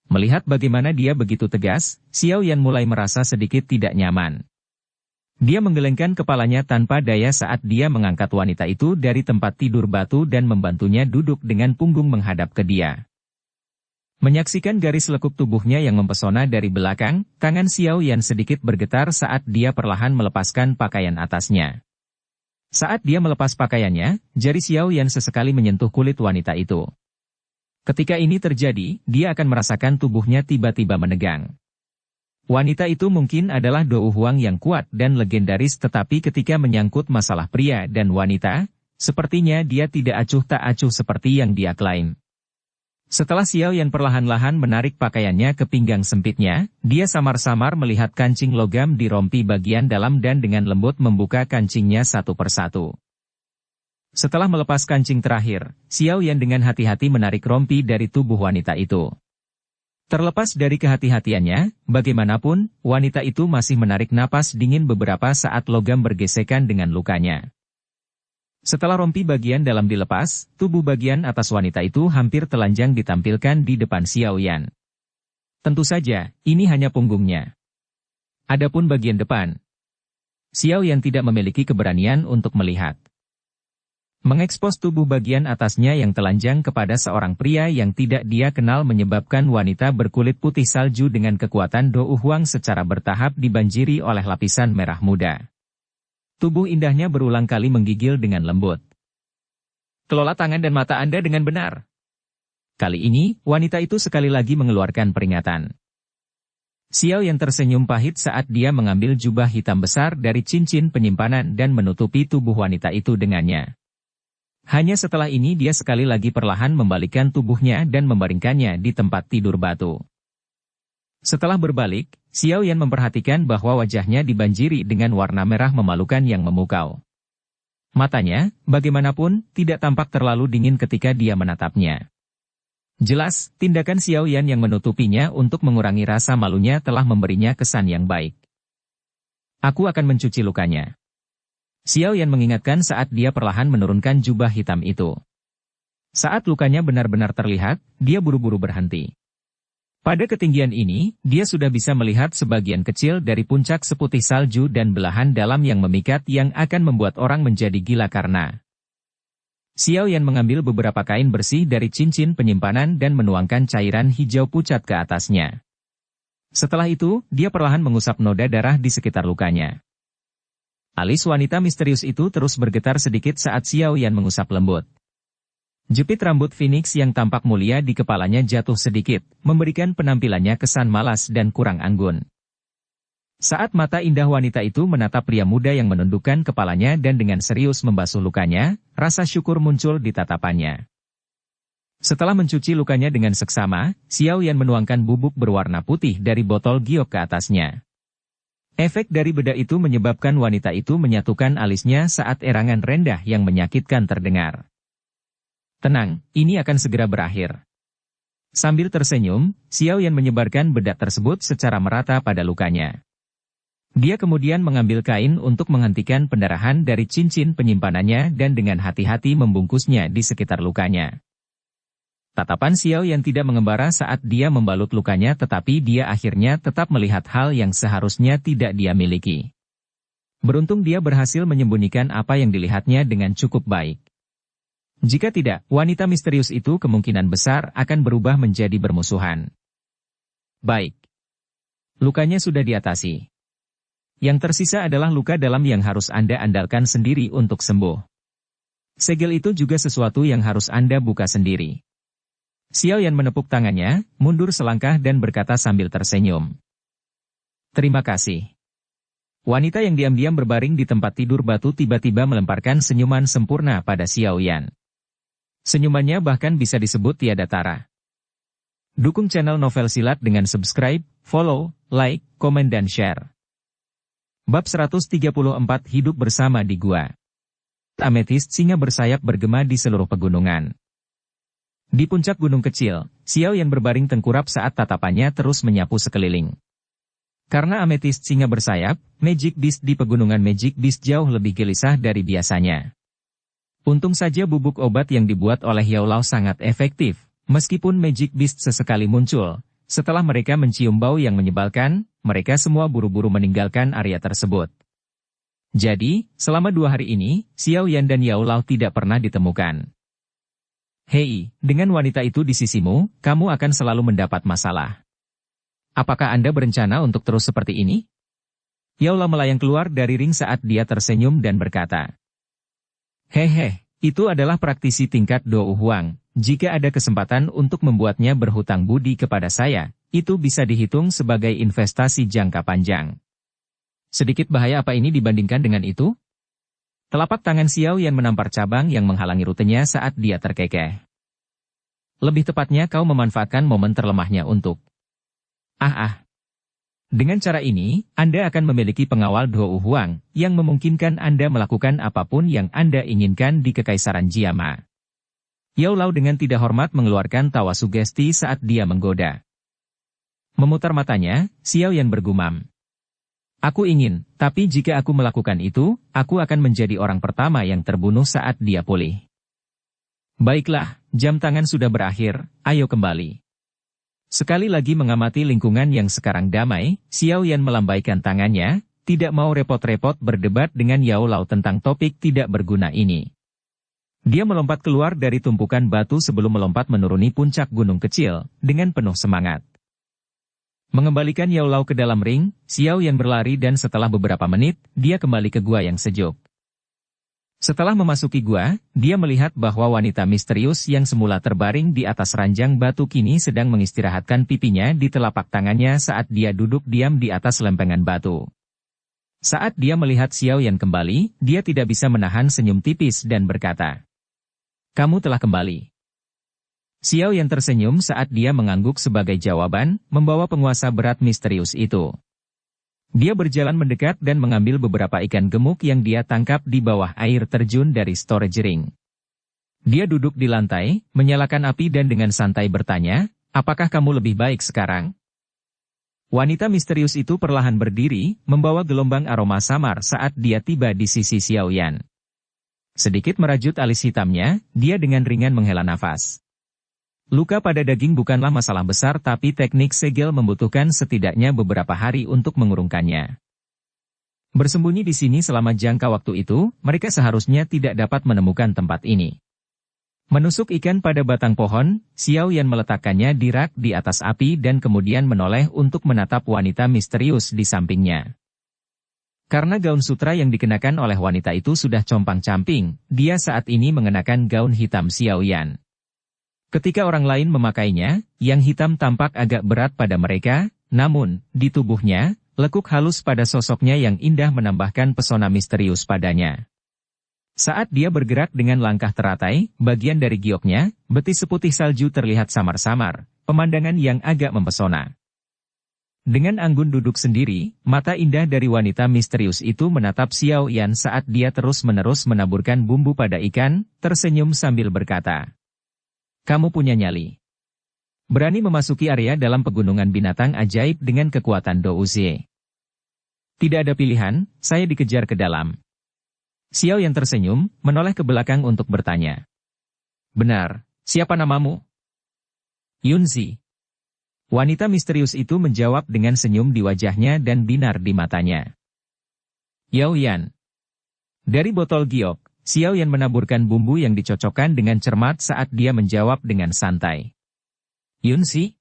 Melihat bagaimana dia begitu tegas, Xiao Yan mulai merasa sedikit tidak nyaman. Dia menggelengkan kepalanya tanpa daya saat dia mengangkat wanita itu dari tempat tidur batu dan membantunya duduk dengan punggung menghadap ke dia. Menyaksikan garis lekuk tubuhnya yang mempesona dari belakang, tangan Xiao Yan sedikit bergetar saat dia perlahan melepaskan pakaian atasnya. Saat dia melepas pakaiannya, jari Xiao Yan sesekali menyentuh kulit wanita itu. Ketika ini terjadi, dia akan merasakan tubuhnya tiba-tiba menegang. Wanita itu mungkin adalah Dou Huang yang kuat dan legendaris tetapi ketika menyangkut masalah pria dan wanita, sepertinya dia tidak acuh tak acuh seperti yang dia klaim. Setelah Xiao Yan perlahan-lahan menarik pakaiannya ke pinggang sempitnya, dia samar-samar melihat kancing logam di rompi bagian dalam dan dengan lembut membuka kancingnya satu persatu. Setelah melepas kancing terakhir, Xiao Yan dengan hati-hati menarik rompi dari tubuh wanita itu. Terlepas dari kehati-hatiannya, bagaimanapun, wanita itu masih menarik napas dingin beberapa saat logam bergesekan dengan lukanya. Setelah rompi bagian dalam dilepas, tubuh bagian atas wanita itu hampir telanjang ditampilkan di depan Xiao Yan. Tentu saja, ini hanya punggungnya. Adapun bagian depan, Xiao Yan tidak memiliki keberanian untuk melihat. Mengekspos tubuh bagian atasnya yang telanjang kepada seorang pria yang tidak dia kenal menyebabkan wanita berkulit putih salju dengan kekuatan Dou Huang secara bertahap dibanjiri oleh lapisan merah muda. Tubuh indahnya berulang kali menggigil dengan lembut. "Kelola tangan dan mata Anda dengan benar." Kali ini, wanita itu sekali lagi mengeluarkan peringatan. Xiao Yan tersenyum pahit saat dia mengambil jubah hitam besar dari cincin penyimpanan dan menutupi tubuh wanita itu dengannya. Hanya setelah ini dia sekali lagi perlahan membalikkan tubuhnya dan membaringkannya di tempat tidur batu. Setelah berbalik, Xiao Yan memperhatikan bahwa wajahnya dibanjiri dengan warna merah memalukan yang memukau. Matanya, bagaimanapun, tidak tampak terlalu dingin ketika dia menatapnya. Jelas, tindakan Xiao Yan yang menutupinya untuk mengurangi rasa malunya telah memberinya kesan yang baik. Aku akan mencuci lukanya. Xiao Yan mengingatkan saat dia perlahan menurunkan jubah hitam itu. Saat lukanya benar-benar terlihat, dia buru-buru berhenti. Pada ketinggian ini, dia sudah bisa melihat sebagian kecil dari puncak seputih salju dan belahan dalam yang memikat yang akan membuat orang menjadi gila karena. Xiao Yan mengambil beberapa kain bersih dari cincin penyimpanan dan menuangkan cairan hijau pucat ke atasnya. Setelah itu, dia perlahan mengusap noda darah di sekitar lukanya. Alis wanita misterius itu terus bergetar sedikit saat Xiao Yan mengusap lembut. Jepit rambut Phoenix yang tampak mulia di kepalanya jatuh sedikit, memberikan penampilannya kesan malas dan kurang anggun. Saat mata indah wanita itu menatap pria muda yang menundukkan kepalanya dan dengan serius membasuh lukanya, rasa syukur muncul di tatapannya. Setelah mencuci lukanya dengan seksama, Xiao Yan menuangkan bubuk berwarna putih dari botol giok ke atasnya. Efek dari bedak itu menyebabkan wanita itu menyatukan alisnya saat erangan rendah yang menyakitkan terdengar. Tenang, ini akan segera berakhir. Sambil tersenyum, Xiao Yan menyebarkan bedak tersebut secara merata pada lukanya. Dia kemudian mengambil kain untuk menghentikan pendarahan dari cincin penyimpanannya dan dengan hati-hati membungkusnya di sekitar lukanya. Tatapan Xiao Yan tidak mengembara saat dia membalut lukanya tetapi dia akhirnya tetap melihat hal yang seharusnya tidak dia miliki. Beruntung dia berhasil menyembunyikan apa yang dilihatnya dengan cukup baik. Jika tidak, wanita misterius itu kemungkinan besar akan berubah menjadi bermusuhan. Baik. Lukanya sudah diatasi. Yang tersisa adalah luka dalam yang harus Anda andalkan sendiri untuk sembuh. Segel itu juga sesuatu yang harus Anda buka sendiri. Xiao Yan menepuk tangannya, mundur selangkah dan berkata sambil tersenyum. Terima kasih. Wanita yang diam-diam berbaring di tempat tidur batu tiba-tiba melemparkan senyuman sempurna pada Xiao Yan. Senyumannya bahkan bisa disebut tiada tara. Dukung channel Novel Silat dengan subscribe, follow, like, komen dan share. Bab 134 Hidup bersama di Gua. Ametist singa bersayap bergema di seluruh pegunungan. Di puncak gunung kecil, Xiao Yan berbaring tengkurap saat tatapannya terus menyapu sekeliling. Karena ametist singa bersayap, Magic Beast di pegunungan Magic Beast jauh lebih gelisah dari biasanya. Untung saja bubuk obat yang dibuat oleh Yao Lao sangat efektif, meskipun Magic Beast sesekali muncul. Setelah mereka mencium bau yang menyebalkan, mereka semua buru-buru meninggalkan area tersebut. Jadi, selama 2 hari ini, Xiao Yan dan Yao Lao tidak pernah ditemukan. Hei, dengan wanita itu di sisimu, kamu akan selalu mendapat masalah. Apakah Anda berencana untuk terus seperti ini? Yao Lao melayang keluar dari ring saat dia tersenyum dan berkata. Hehe, itu adalah praktisi tingkat Dou Huang. Jika ada kesempatan untuk membuatnya berhutang budi kepada saya, itu bisa dihitung sebagai investasi jangka panjang. Sedikit bahaya apa ini dibandingkan dengan itu? Telapak tangan Xiao Yan menampar cabang yang menghalangi rutenya saat dia terkekeh. Lebih tepatnya kau memanfaatkan momen terlemahnya untuk... Dengan cara ini, Anda akan memiliki pengawal Dou Huang, yang memungkinkan Anda melakukan apapun yang Anda inginkan di Kekaisaran Jiama. Yao Lao dengan tidak hormat mengeluarkan tawa sugesti saat dia menggoda. Memutar matanya, Xiao Yan bergumam. Aku ingin, tapi jika aku melakukan itu, aku akan menjadi orang pertama yang terbunuh saat dia pulih. Baiklah, jam tangan sudah berakhir, ayo kembali. Sekali lagi mengamati lingkungan yang sekarang damai, Xiao Yan melambaikan tangannya, tidak mau repot-repot berdebat dengan Yao Lao tentang topik tidak berguna ini. Dia melompat keluar dari tumpukan batu sebelum melompat menuruni puncak gunung kecil, dengan penuh semangat. Mengembalikan Yao Lao ke dalam ring, Xiao Yan berlari dan setelah beberapa menit, dia kembali ke gua yang sejuk. Setelah memasuki gua, dia melihat bahwa wanita misterius yang semula terbaring di atas ranjang batu kini sedang mengistirahatkan pipinya di telapak tangannya saat dia duduk diam di atas lempengan batu. Saat dia melihat Xiao Yan kembali, dia tidak bisa menahan senyum tipis dan berkata, "Kamu telah kembali." Xiao Yan tersenyum saat dia mengangguk sebagai jawaban, membawa penguasa berat misterius itu. Dia berjalan mendekat dan mengambil beberapa ikan gemuk yang dia tangkap di bawah air terjun dari storage ring. Dia duduk di lantai, menyalakan api dan dengan santai bertanya, "Apakah kamu lebih baik sekarang?" Wanita misterius itu perlahan berdiri, membawa gelombang aroma samar saat dia tiba di sisi Xiao Yan. Sedikit merajut alis hitamnya, dia dengan ringan menghela nafas. Luka pada daging bukanlah masalah besar tapi teknik segel membutuhkan setidaknya beberapa hari untuk mengurungkannya. Bersembunyi di sini selama jangka waktu itu, mereka seharusnya tidak dapat menemukan tempat ini. Menusuk ikan pada batang pohon, Xiao Yan meletakkannya di rak di atas api dan kemudian menoleh untuk menatap wanita misterius di sampingnya. Karena gaun sutra yang dikenakan oleh wanita itu sudah compang-camping, dia saat ini mengenakan gaun hitam Xiao Yan. Ketika orang lain memakainya, yang hitam tampak agak berat pada mereka, namun, di tubuhnya, lekuk halus pada sosoknya yang indah menambahkan pesona misterius padanya. Saat dia bergerak dengan langkah teratai, bagian dari gioknya, betis seputih salju terlihat samar-samar, pemandangan yang agak mempesona. Dengan anggun duduk sendiri, mata indah dari wanita misterius itu menatap Xiao Yan saat dia terus-menerus menaburkan bumbu pada ikan, tersenyum sambil berkata, "Kamu punya nyali. Berani memasuki area dalam pegunungan binatang ajaib dengan kekuatan Douze. Tidak ada pilihan, saya dikejar ke dalam." Xiao yang tersenyum, menoleh ke belakang untuk bertanya. "Benar, siapa namamu?" "Yunzi." Wanita misterius itu menjawab dengan senyum di wajahnya dan binar di matanya. "Yao Yan." Dari botol giok, Xiao Yan menaburkan bumbu yang dicocokkan dengan cermat saat dia menjawab dengan santai. "Yunzi?"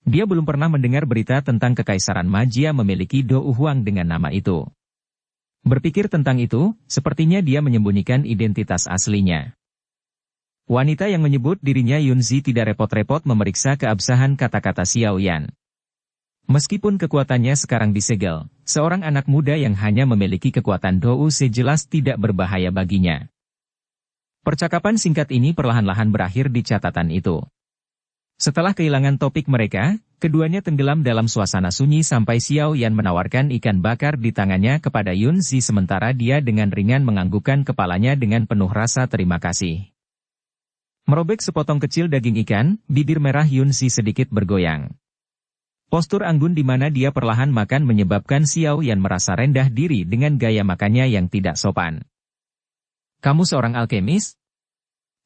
Dia belum pernah mendengar berita tentang Kekaisaran Magia memiliki Dou Huang dengan nama itu. Berpikir tentang itu, sepertinya dia menyembunyikan identitas aslinya. Wanita yang menyebut dirinya Yunzi tidak repot-repot memeriksa keabsahan kata-kata Xiao Yan. Meskipun kekuatannya sekarang disegel, seorang anak muda yang hanya memiliki kekuatan Douze jelas tidak berbahaya baginya. Percakapan singkat ini perlahan-lahan berakhir di catatan itu. Setelah kehilangan topik mereka, keduanya tenggelam dalam suasana sunyi sampai Xiao Yan menawarkan ikan bakar di tangannya kepada Yunzi sementara dia dengan ringan menganggukkan kepalanya dengan penuh rasa terima kasih. Merobek sepotong kecil daging ikan, bibir merah Yunzi sedikit bergoyang. Postur anggun di mana dia perlahan makan menyebabkan Xiao Yan merasa rendah diri dengan gaya makannya yang tidak sopan. "Kamu seorang alkemis?"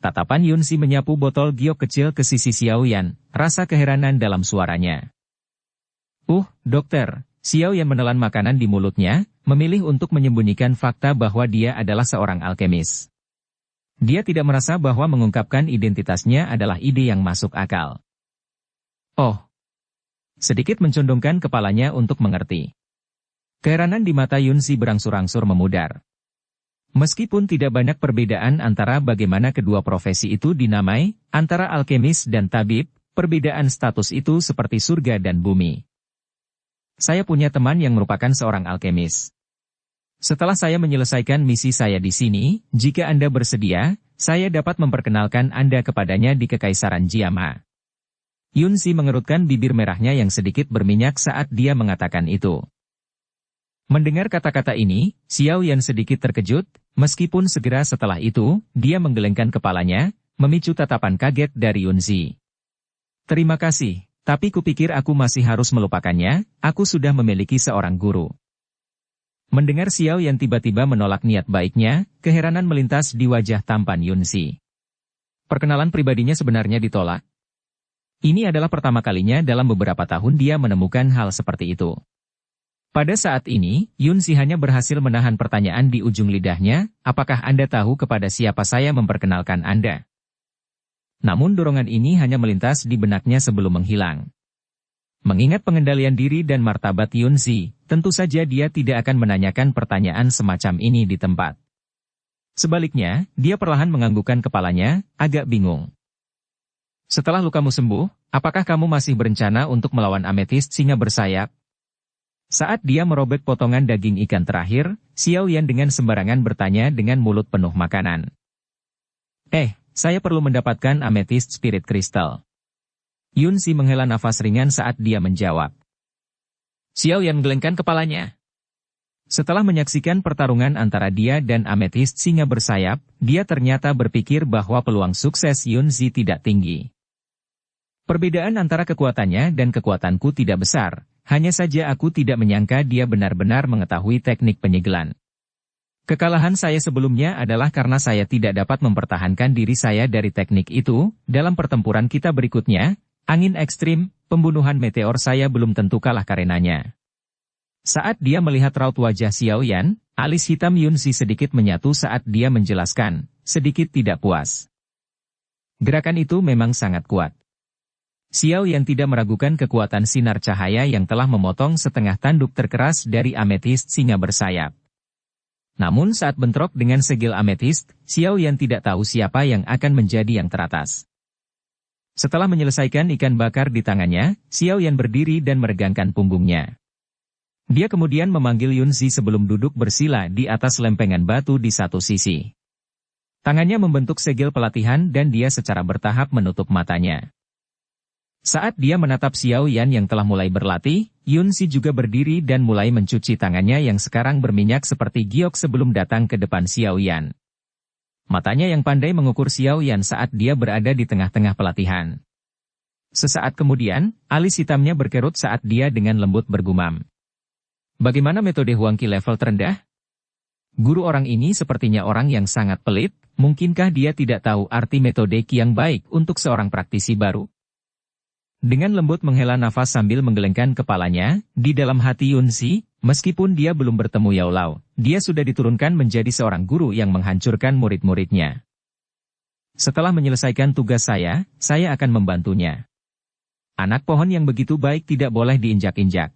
Tatapan Yunzi menyapu botol giok kecil ke sisi Xiao Yan, rasa keheranan dalam suaranya. Dokter." Xiao Yan menelan makanan di mulutnya, memilih untuk menyembunyikan fakta bahwa dia adalah seorang alkemis. Dia tidak merasa bahwa mengungkapkan identitasnya adalah ide yang masuk akal. "Oh." Sedikit mencondongkan kepalanya untuk mengerti. Keheranan di mata Yunzi berangsur-angsur memudar. Meskipun tidak banyak perbedaan antara bagaimana kedua profesi itu dinamai, antara alkemis dan tabib, perbedaan status itu seperti surga dan bumi. "Saya punya teman yang merupakan seorang alkemis. Setelah saya menyelesaikan misi saya di sini, jika Anda bersedia, saya dapat memperkenalkan Anda kepadanya di Kekaisaran Jiama." Yunzi mengerutkan bibir merahnya yang sedikit berminyak saat dia mengatakan itu. Mendengar kata-kata ini, Xiao Yan sedikit terkejut, meskipun segera setelah itu, dia menggelengkan kepalanya, memicu tatapan kaget dari Yunzi. "Terima kasih, tapi kupikir aku masih harus melupakannya, aku sudah memiliki seorang guru." Mendengar Xiao Yan tiba-tiba menolak niat baiknya, keheranan melintas di wajah tampan Yunzi. Perkenalan pribadinya sebenarnya ditolak. Ini adalah pertama kalinya dalam beberapa tahun dia menemukan hal seperti itu. Pada saat ini, Yunzi hanya berhasil menahan pertanyaan di ujung lidahnya, "Apakah Anda tahu kepada siapa saya memperkenalkan Anda?" Namun dorongan ini hanya melintas di benaknya sebelum menghilang. Mengingat pengendalian diri dan martabat Yunzi, tentu saja dia tidak akan menanyakan pertanyaan semacam ini di tempat. Sebaliknya, dia perlahan menganggukkan kepalanya, agak bingung. Setelah lukamu sembuh, apakah kamu masih berencana untuk melawan ametist singa bersayap? Saat dia merobek potongan daging ikan terakhir, Xiao Yan dengan sembarangan bertanya dengan mulut penuh makanan. Saya perlu mendapatkan ametist spirit crystal. Yun Si menghela nafas ringan saat dia menjawab. Xiao Yan menggelengkan kepalanya. Setelah menyaksikan pertarungan antara dia dan ametist singa bersayap, dia ternyata berpikir bahwa peluang sukses Yun Si tidak tinggi. Perbedaan antara kekuatannya dan kekuatanku tidak besar, hanya saja aku tidak menyangka dia benar-benar mengetahui teknik penyegelan. Kekalahan saya sebelumnya adalah karena saya tidak dapat mempertahankan diri saya dari teknik itu. Dalam pertempuran kita berikutnya, angin ekstrim, pembunuhan meteor, saya belum tentu kalah karenanya. Saat dia melihat raut wajah Xiao Yan, alis hitam Yun Si sedikit menyatu saat dia menjelaskan, sedikit tidak puas. Gerakan itu memang sangat kuat. Xiao Yan tidak meragukan kekuatan sinar cahaya yang telah memotong setengah tanduk terkeras dari ametist singa bersayap. Namun saat bentrok dengan segel ametist, Xiao Yan tidak tahu siapa yang akan menjadi yang teratas. Setelah menyelesaikan ikan bakar di tangannya, Xiao Yan berdiri dan meregangkan punggungnya. Dia kemudian memanggil Yun Si sebelum duduk bersila di atas lempengan batu di satu sisi. Tangannya membentuk segel pelatihan dan dia secara bertahap menutup matanya. Saat dia menatap Xiao Yan yang telah mulai berlatih, Yun Si juga berdiri dan mulai mencuci tangannya yang sekarang berminyak seperti giok sebelum datang ke depan Xiao Yan. Matanya yang pandai mengukur Xiao Yan saat dia berada di tengah-tengah pelatihan. Sesaat kemudian, alis hitamnya berkerut saat dia dengan lembut bergumam. Bagaimana metode Huang Qi level terendah? Guru orang ini sepertinya orang yang sangat pelit, mungkinkah dia tidak tahu arti metode Qi yang baik untuk seorang praktisi baru? Dengan lembut menghela nafas sambil menggelengkan kepalanya, di dalam hati Yun Si, meskipun dia belum bertemu Yao Lao, dia sudah diturunkan menjadi seorang guru yang menghancurkan murid-muridnya. Setelah menyelesaikan tugas saya akan membantunya. Anak pohon yang begitu baik tidak boleh diinjak-injak.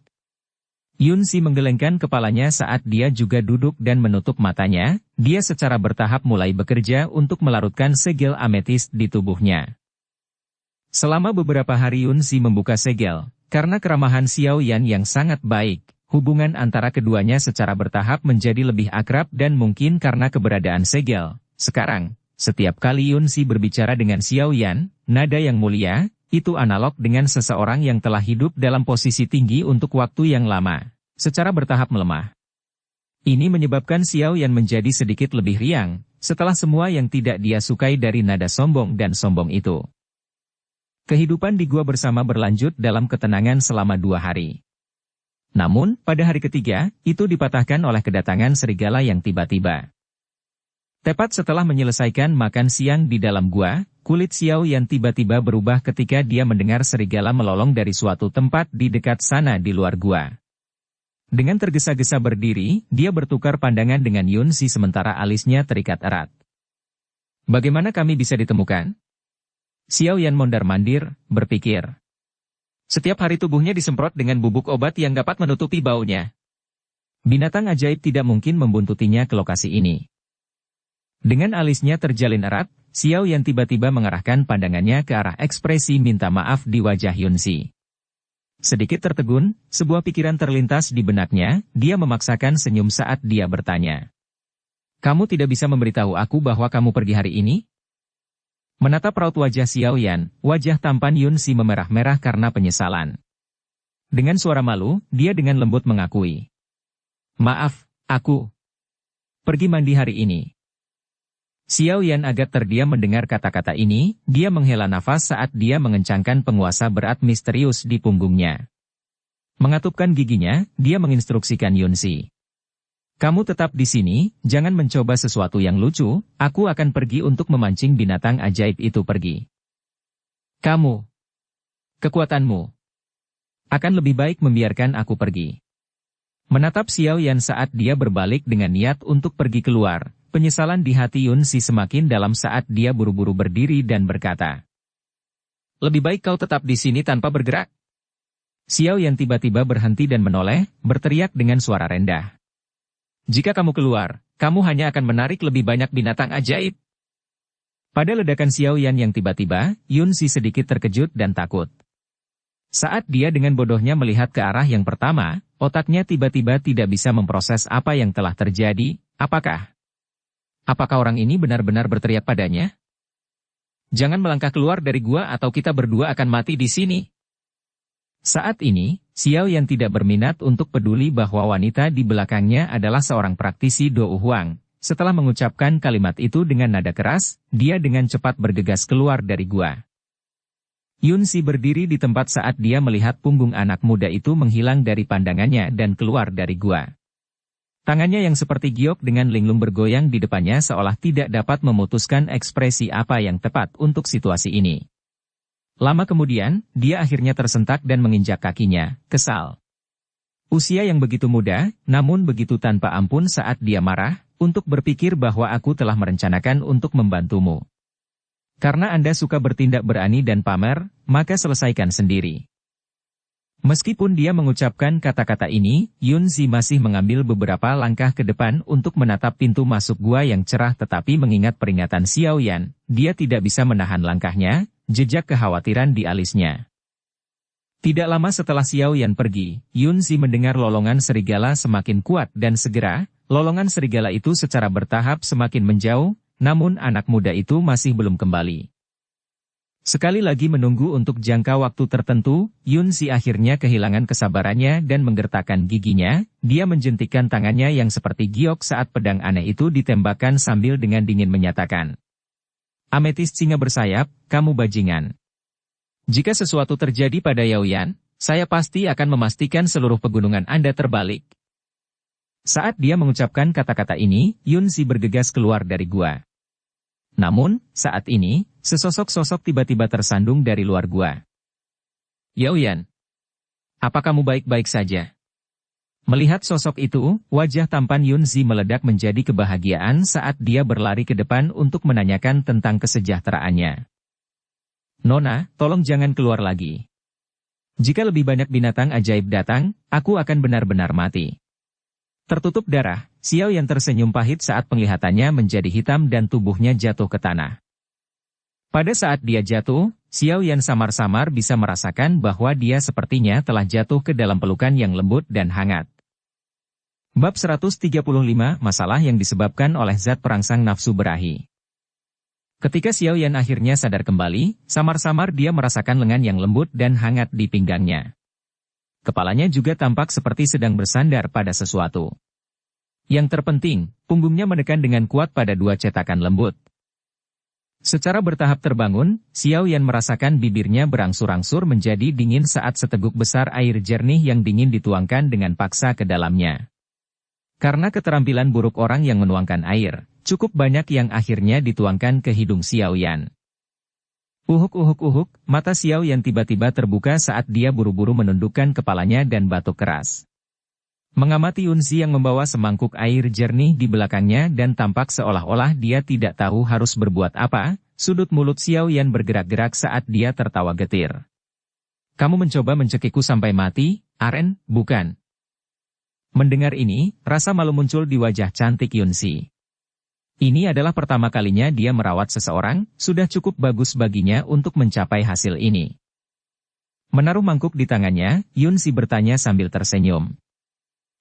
Yun Si menggelengkan kepalanya saat dia juga duduk dan menutup matanya, dia secara bertahap mulai bekerja untuk melarutkan segel ametist di tubuhnya. Selama beberapa hari Yun Si membuka segel, karena keramahan Xiao Yan yang sangat baik, hubungan antara keduanya secara bertahap menjadi lebih akrab dan mungkin karena keberadaan segel. Sekarang, setiap kali Yun Si berbicara dengan Xiao Yan, nada yang mulia, itu analog dengan seseorang yang telah hidup dalam posisi tinggi untuk waktu yang lama, secara bertahap melemah. Ini menyebabkan Xiao Yan menjadi sedikit lebih riang, setelah semua yang tidak dia sukai dari nada sombong dan sombong itu. Kehidupan di gua bersama berlanjut dalam ketenangan selama 2 hari. Namun, pada hari ketiga, itu dipatahkan oleh kedatangan serigala yang tiba-tiba. Tepat setelah menyelesaikan makan siang di dalam gua, kulit Xiao Yan tiba-tiba berubah ketika dia mendengar serigala melolong dari suatu tempat di dekat sana di luar gua. Dengan tergesa-gesa berdiri, dia bertukar pandangan dengan Yun Si sementara alisnya terikat erat. Bagaimana kami bisa ditemukan? Xiao Yan mondar-mandir, berpikir. Setiap hari tubuhnya disemprot dengan bubuk obat yang dapat menutupi baunya. Binatang ajaib tidak mungkin membuntutinya ke lokasi ini. Dengan alisnya terjalin erat, Xiao Yan tiba-tiba mengarahkan pandangannya ke arah ekspresi minta maaf di wajah Yun Si. Sedikit tertegun, sebuah pikiran terlintas di benaknya, dia memaksakan senyum saat dia bertanya. Kamu tidak bisa memberitahu aku bahwa kamu pergi hari ini? Menatap raut wajah Xiao Yan, wajah tampan Yun Si memerah-merah karena penyesalan. Dengan suara malu, dia dengan lembut mengakui. Maaf, aku pergi mandi hari ini. Xiao Yan agak terdiam mendengar kata-kata ini, dia menghela nafas saat dia mengencangkan penguasa berat misterius di punggungnya. Mengatupkan giginya, dia menginstruksikan Yun Si. Kamu tetap di sini, jangan mencoba sesuatu yang lucu, aku akan pergi untuk memancing binatang ajaib itu pergi. Kamu, kekuatanmu, akan lebih baik membiarkan aku pergi. Menatap Xiao Yan saat dia berbalik dengan niat untuk pergi keluar, penyesalan di hati Yun Si semakin dalam saat dia buru-buru berdiri dan berkata. Lebih baik kau tetap di sini tanpa bergerak. Xiao Yan tiba-tiba berhenti dan menoleh, berteriak dengan suara rendah. Jika kamu keluar, kamu hanya akan menarik lebih banyak binatang ajaib. Pada ledakan Xiao Yan yang tiba-tiba, Yun Si sedikit terkejut dan takut. Saat dia dengan bodohnya melihat ke arah yang pertama, otaknya tiba-tiba tidak bisa memproses apa yang telah terjadi. Apakah orang ini benar-benar berteriak padanya? Jangan melangkah keluar dari gua atau kita berdua akan mati di sini. Saat ini, Xiao Yan tidak berminat untuk peduli bahwa wanita di belakangnya adalah seorang praktisi Dou Huang. Setelah mengucapkan kalimat itu dengan nada keras, dia dengan cepat bergegas keluar dari gua. Yun Si berdiri di tempat saat dia melihat punggung anak muda itu menghilang dari pandangannya dan keluar dari gua. Tangannya yang seperti giok dengan linglung bergoyang di depannya seolah tidak dapat memutuskan ekspresi apa yang tepat untuk situasi ini. Lama kemudian, dia akhirnya tersentak dan menginjak kakinya, kesal. Usia yang begitu muda, namun begitu tanpa ampun saat dia marah, untuk berpikir bahwa aku telah merencanakan untuk membantumu. Karena Anda suka bertindak berani dan pamer, maka selesaikan sendiri. Meskipun dia mengucapkan kata-kata ini, Yun Si masih mengambil beberapa langkah ke depan untuk menatap pintu masuk gua yang cerah tetapi mengingat peringatan Xiao Yan, dia tidak bisa menahan langkahnya, jejak kekhawatiran di alisnya. Tidak lama setelah Xiao Yan pergi, Yun Si mendengar lolongan serigala semakin kuat dan segera, lolongan serigala itu secara bertahap semakin menjauh, namun anak muda itu masih belum kembali. Sekali lagi menunggu untuk jangka waktu tertentu, Yun Si akhirnya kehilangan kesabarannya dan menggertakkan giginya, dia menjentikkan tangannya yang seperti giok saat pedang aneh itu ditembakkan sambil dengan dingin menyatakan. Ametis singa bersayap, kamu bajingan. Jika sesuatu terjadi pada Yaoyan, saya pasti akan memastikan seluruh pegunungan Anda terbalik. Saat dia mengucapkan kata-kata ini, Yun Si bergegas keluar dari gua. Namun, saat ini, sesosok sosok tiba-tiba tersandung dari luar gua. Yaoyan, apa kamu baik-baik saja? Melihat sosok itu, wajah tampan Yun Si meledak menjadi kebahagiaan saat dia berlari ke depan untuk menanyakan tentang kesejahteraannya. Nona, tolong jangan keluar lagi. Jika lebih banyak binatang ajaib datang, aku akan benar-benar mati. Tertutup darah, Xiao Yan tersenyum pahit saat penglihatannya menjadi hitam dan tubuhnya jatuh ke tanah. Pada saat dia jatuh, Xiao Yan samar-samar bisa merasakan bahwa dia sepertinya telah jatuh ke dalam pelukan yang lembut dan hangat. Bab 135 Masalah yang disebabkan oleh zat perangsang nafsu berahi. Ketika Xiao Yan akhirnya sadar kembali, samar-samar dia merasakan lengan yang lembut dan hangat di pinggangnya. Kepalanya juga tampak seperti sedang bersandar pada sesuatu. Yang terpenting, punggungnya menekan dengan kuat pada dua cetakan lembut. Secara bertahap terbangun, Xiao Yan merasakan bibirnya berangsur-angsur menjadi dingin saat seteguk besar air jernih yang dingin dituangkan dengan paksa ke dalamnya. Karena keterampilan buruk orang yang menuangkan air, cukup banyak yang akhirnya dituangkan ke hidung Xiao Yan. Uhuk, mata Xiao Yan tiba-tiba terbuka saat dia buru-buru menundukkan kepalanya dan batuk keras. Mengamati Yun Si yang membawa semangkuk air jernih di belakangnya dan tampak seolah-olah dia tidak tahu harus berbuat apa, sudut mulut Xiao Yan bergerak-gerak saat dia tertawa getir. Kamu mencoba mencekikku sampai mati, Aren, bukan? Mendengar ini, rasa malu muncul di wajah cantik Yun Si. Ini adalah pertama kalinya dia merawat seseorang, sudah cukup bagus baginya untuk mencapai hasil ini. Menaruh mangkuk di tangannya, Yun Si bertanya sambil tersenyum.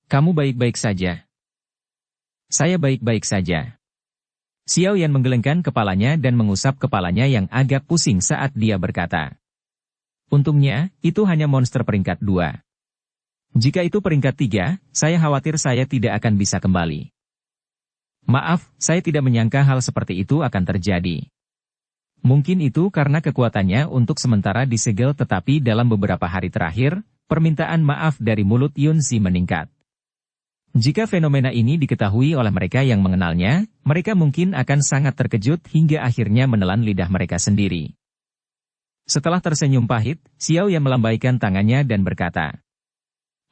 Kamu baik-baik saja? Saya baik-baik saja. Xiao Yan menggelengkan kepalanya dan mengusap kepalanya yang agak pusing saat dia berkata. Untungnya, itu hanya monster peringkat 2. Jika itu peringkat 3, saya khawatir saya tidak akan bisa kembali. Maaf, saya tidak menyangka hal seperti itu akan terjadi. Mungkin itu karena kekuatannya untuk sementara disegel tetapi dalam beberapa hari terakhir, permintaan maaf dari mulut Yun Si meningkat. Jika fenomena ini diketahui oleh mereka yang mengenalnya, mereka mungkin akan sangat terkejut hingga akhirnya menelan lidah mereka sendiri. Setelah tersenyum pahit, Xiao Yan melambaikan tangannya dan berkata,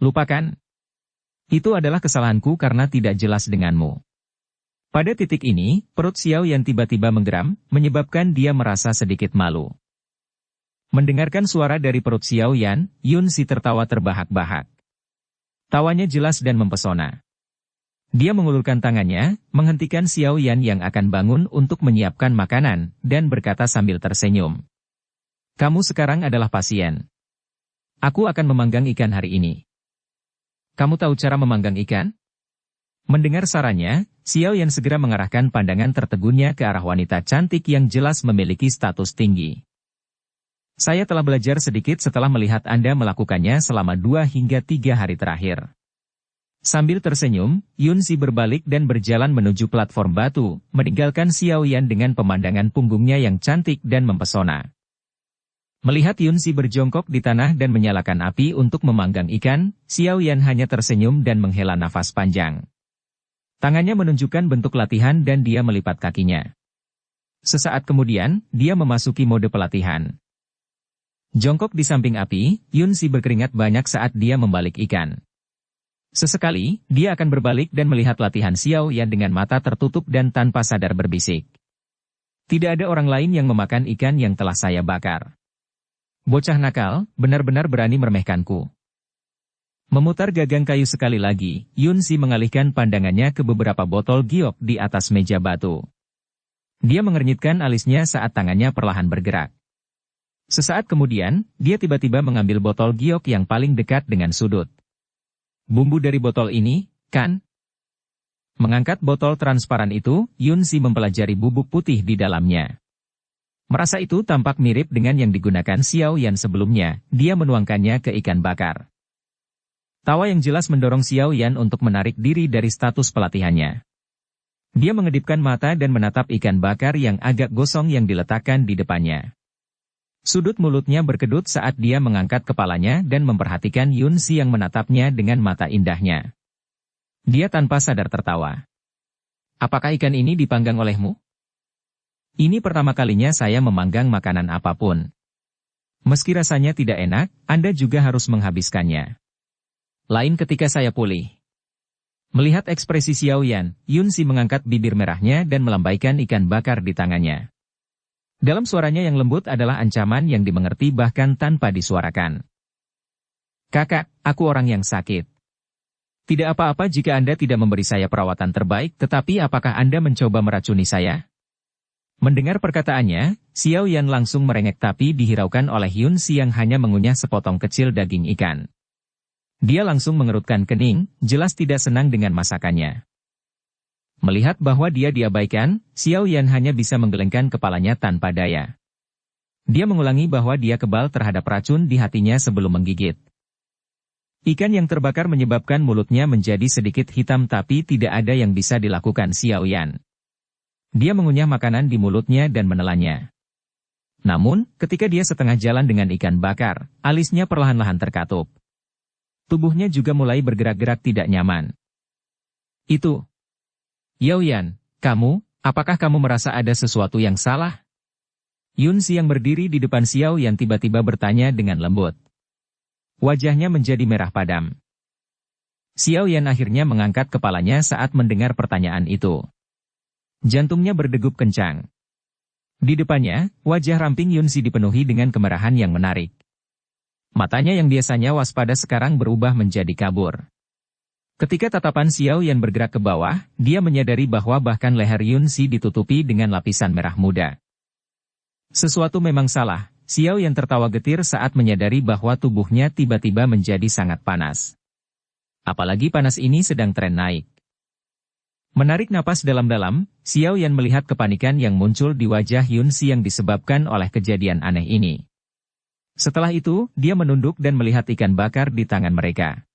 lupakan. Itu adalah kesalahanku karena tidak jelas denganmu. Pada titik ini, perut Xiao Yan tiba-tiba menggeram, menyebabkan dia merasa sedikit malu. Mendengarkan suara dari perut Xiao Yan, Yun Si tertawa terbahak-bahak. Tawanya jelas dan mempesona. Dia mengulurkan tangannya, menghentikan Xiao Yan yang akan bangun untuk menyiapkan makanan, dan berkata sambil tersenyum. Kamu sekarang adalah pasien. Aku akan memanggang ikan hari ini. Kamu tahu cara memanggang ikan? Mendengar sarannya, Xiao Yan segera mengarahkan pandangan tertegunnya ke arah wanita cantik yang jelas memiliki status tinggi. Saya telah belajar sedikit setelah melihat Anda melakukannya selama 2 hingga 3 hari terakhir. Sambil tersenyum, Yunzi berbalik dan berjalan menuju platform batu, meninggalkan Xiao Yan dengan pemandangan punggungnya yang cantik dan mempesona. Melihat Yunzi berjongkok di tanah dan menyalakan api untuk memanggang ikan, Xiao Yan hanya tersenyum dan menghela nafas panjang. Tangannya menunjukkan bentuk latihan dan dia melipat kakinya. Sesaat kemudian, dia memasuki mode pelatihan. Jongkok di samping api, Yunzi berkeringat banyak saat dia membalik ikan. Sesekali, dia akan berbalik dan melihat latihan Xiao Yan dengan mata tertutup dan tanpa sadar berbisik. Tidak ada orang lain yang memakan ikan yang telah saya bakar. Bocah nakal, benar-benar berani meremehkanku. Memutar gagang kayu sekali lagi, Yunzi mengalihkan pandangannya ke beberapa botol giok di atas meja batu. Dia mengernyitkan alisnya saat tangannya perlahan bergerak. Sesaat kemudian, dia tiba-tiba mengambil botol giok yang paling dekat dengan sudut. Bumbu dari botol ini, kan? Mengangkat botol transparan itu, Yunzi mempelajari bubuk putih di dalamnya. Merasa itu tampak mirip dengan yang digunakan Xiao Yan sebelumnya, dia menuangkannya ke ikan bakar. Tawa yang jelas mendorong Xiao Yan untuk menarik diri dari status pelatihannya. Dia mengedipkan mata dan menatap ikan bakar yang agak gosong yang diletakkan di depannya. Sudut mulutnya berkedut saat dia mengangkat kepalanya dan memperhatikan Yunzi yang menatapnya dengan mata indahnya. Dia tanpa sadar tertawa. Apakah ikan ini dipanggang olehmu? Ini pertama kalinya saya memanggang makanan apapun. Meski rasanya tidak enak, Anda juga harus menghabiskannya. Lain ketika saya pulih. Melihat ekspresi Xiao Yan, Yunzi mengangkat bibir merahnya dan melambaikan ikan bakar di tangannya. Dalam suaranya yang lembut adalah ancaman yang dimengerti bahkan tanpa disuarakan. Kakak, aku orang yang sakit. Tidak apa-apa jika Anda tidak memberi saya perawatan terbaik, tetapi apakah Anda mencoba meracuni saya? Mendengar perkataannya, Xiao Yan langsung merengek tapi dihiraukan oleh Yunzi yang hanya mengunyah sepotong kecil daging ikan. Dia langsung mengerutkan kening, jelas tidak senang dengan masakannya. Melihat bahwa dia diabaikan, Xiao Yan hanya bisa menggelengkan kepalanya tanpa daya. Dia mengulangi bahwa dia kebal terhadap racun di hatinya sebelum menggigit. Ikan yang terbakar menyebabkan mulutnya menjadi sedikit hitam tapi tidak ada yang bisa dilakukan Xiao Yan. Dia mengunyah makanan di mulutnya dan menelannya. Namun, ketika dia setengah jalan dengan ikan bakar, alisnya perlahan-lahan terkatup. Tubuhnya juga mulai bergerak-gerak tidak nyaman. Itu. Yao Yan, apakah kamu merasa ada sesuatu yang salah? Yunzi yang berdiri di depan Xiao Yan tiba-tiba bertanya dengan lembut. Wajahnya menjadi merah padam. Xiao Yan akhirnya mengangkat kepalanya saat mendengar pertanyaan itu. Jantungnya berdegup kencang. Di depannya, wajah ramping Yunzi dipenuhi dengan kemerahan yang menarik. Matanya yang biasanya waspada sekarang berubah menjadi kabur. Ketika tatapan Xiao Yan bergerak ke bawah, dia menyadari bahwa bahkan leher Yunzi ditutupi dengan lapisan merah muda. Sesuatu memang salah, Xiao Yan tertawa getir saat menyadari bahwa tubuhnya tiba-tiba menjadi sangat panas. Apalagi panas ini sedang tren naik. Menarik napas dalam-dalam, Xiao Yan melihat kepanikan yang muncul di wajah Yunzi yang disebabkan oleh kejadian aneh ini. Setelah itu, dia menunduk dan melihat ikan bakar di tangan mereka.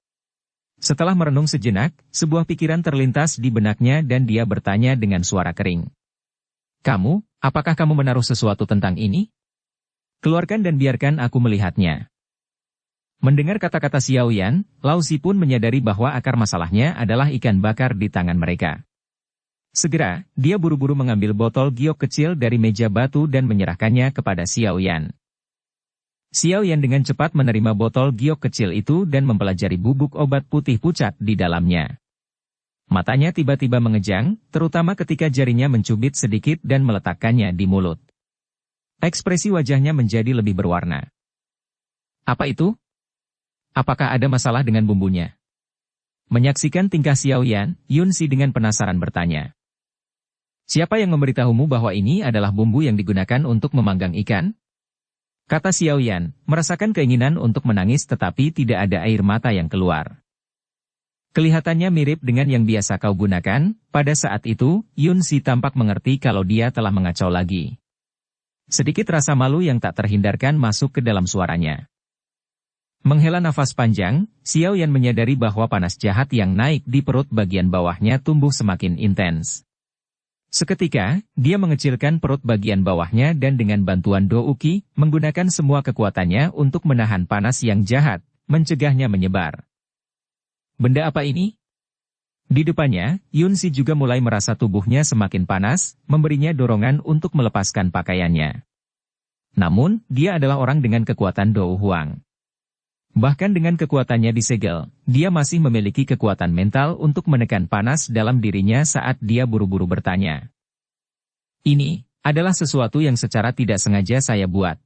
Setelah merenung sejenak, sebuah pikiran terlintas di benaknya dan dia bertanya dengan suara kering. Apakah kamu menaruh sesuatu tentang ini? Keluarkan dan biarkan aku melihatnya. Mendengar kata-kata Xiao Yan, Lao Si pun menyadari bahwa akar masalahnya adalah ikan bakar di tangan mereka. Segera, dia buru-buru mengambil botol giok kecil dari meja batu dan menyerahkannya kepada Xiao Yan. Xiao Yan dengan cepat menerima botol giok kecil itu dan mempelajari bubuk obat putih pucat di dalamnya. Matanya tiba-tiba mengejang, terutama ketika jarinya mencubit sedikit dan meletakkannya di mulut. Ekspresi wajahnya menjadi lebih berwarna. Apa itu? Apakah ada masalah dengan bumbunya? Menyaksikan tingkah Xiao Yan, Yun Si dengan penasaran bertanya. Siapa yang memberitahumu bahwa ini adalah bumbu yang digunakan untuk memanggang ikan? Kata Xiao Yan, merasakan keinginan untuk menangis tetapi tidak ada air mata yang keluar. Kelihatannya mirip dengan yang biasa kau gunakan. Pada saat itu, Yun Si tampak mengerti kalau dia telah mengacau lagi. Sedikit rasa malu yang tak terhindarkan masuk ke dalam suaranya. Menghela nafas panjang, Xiao Yan menyadari bahwa panas jahat yang naik di perut bagian bawahnya tumbuh semakin intens. Seketika, dia mengecilkan perut bagian bawahnya dan dengan bantuan Do Uki, menggunakan semua kekuatannya untuk menahan panas yang jahat, mencegahnya menyebar. Benda apa ini? Di depannya, Yun Si juga mulai merasa tubuhnya semakin panas, memberinya dorongan untuk melepaskan pakaiannya. Namun, dia adalah orang dengan kekuatan Dou Huang. Bahkan dengan kekuatannya disegel, dia masih memiliki kekuatan mental untuk menekan panas dalam dirinya saat dia buru-buru bertanya. Ini adalah sesuatu yang secara tidak sengaja saya buat.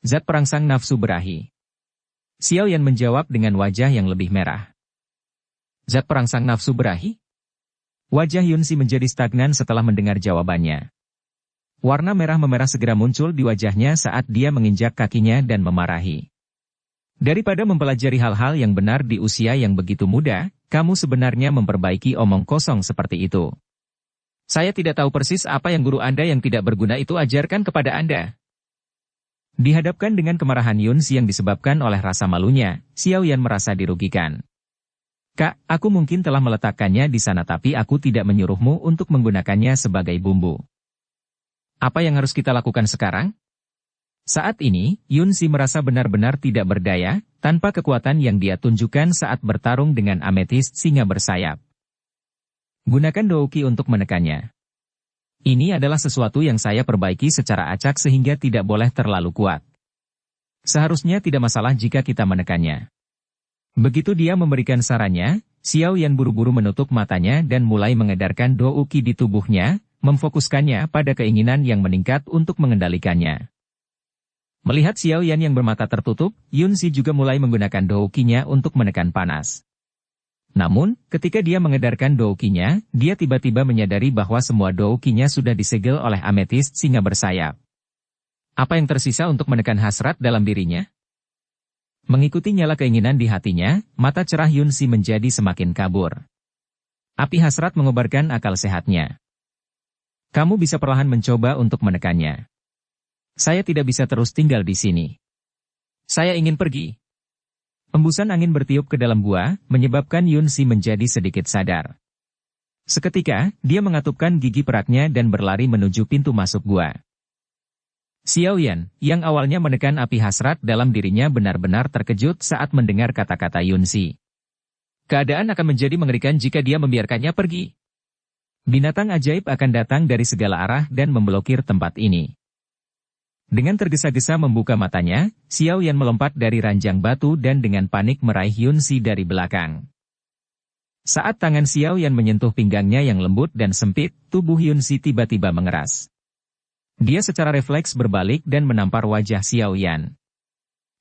Zat perangsang nafsu berahi. Xiao Yan menjawab dengan wajah yang lebih merah. Zat perangsang nafsu berahi? Wajah Yun Si menjadi stagnan setelah mendengar jawabannya. Warna merah memerah segera muncul di wajahnya saat dia menginjak kakinya dan memarahi. Daripada mempelajari hal-hal yang benar di usia yang begitu muda, kamu sebenarnya memperbaiki omong kosong seperti itu. Saya tidak tahu persis apa yang guru Anda yang tidak berguna itu ajarkan kepada Anda. Dihadapkan dengan kemarahan Yun Si yang disebabkan oleh rasa malunya, Xiao Yan merasa dirugikan. Kak, aku mungkin telah meletakkannya di sana tapi aku tidak menyuruhmu untuk menggunakannya sebagai bumbu. Apa yang harus kita lakukan sekarang? Saat ini, Yun Si merasa benar-benar tidak berdaya, tanpa kekuatan yang dia tunjukkan saat bertarung dengan ametis singa bersayap. Gunakan Douki untuk menekannya. Ini adalah sesuatu yang saya perbaiki secara acak sehingga tidak boleh terlalu kuat. Seharusnya tidak masalah jika kita menekannya. Begitu dia memberikan sarannya, Xiao Yan buru-buru menutup matanya dan mulai mengedarkan Douki di tubuhnya, memfokuskannya pada keinginan yang meningkat untuk mengendalikannya. Melihat Xiao Yan yang bermata tertutup, Yun Si juga mulai menggunakan Douki-nya untuk menekan panas. Namun, ketika dia mengedarkan Douki-nya, dia tiba-tiba menyadari bahwa semua Douki-nya sudah disegel oleh ametis singa bersayap. Apa yang tersisa untuk menekan hasrat dalam dirinya? Mengikuti nyala keinginan di hatinya, mata cerah Yun Si menjadi semakin kabur. Api hasrat mengobarkan akal sehatnya. Kamu bisa perlahan mencoba untuk menekannya. Saya tidak bisa terus tinggal di sini. Saya ingin pergi. Embusan angin bertiup ke dalam gua, menyebabkan Yun Si menjadi sedikit sadar. Seketika, dia mengatupkan gigi peraknya dan berlari menuju pintu masuk gua. Xiao Yan, yang awalnya menekan api hasrat dalam dirinya benar-benar terkejut saat mendengar kata-kata Yun Si. Keadaan akan menjadi mengerikan jika dia membiarkannya pergi. Binatang ajaib akan datang dari segala arah dan memblokir tempat ini. Dengan tergesa-gesa membuka matanya, Xiao Yan melompat dari ranjang batu dan dengan panik meraih Yun Si dari belakang. Saat tangan Xiao Yan menyentuh pinggangnya yang lembut dan sempit, tubuh Yun Si tiba-tiba mengeras. Dia secara refleks berbalik dan menampar wajah Xiao Yan.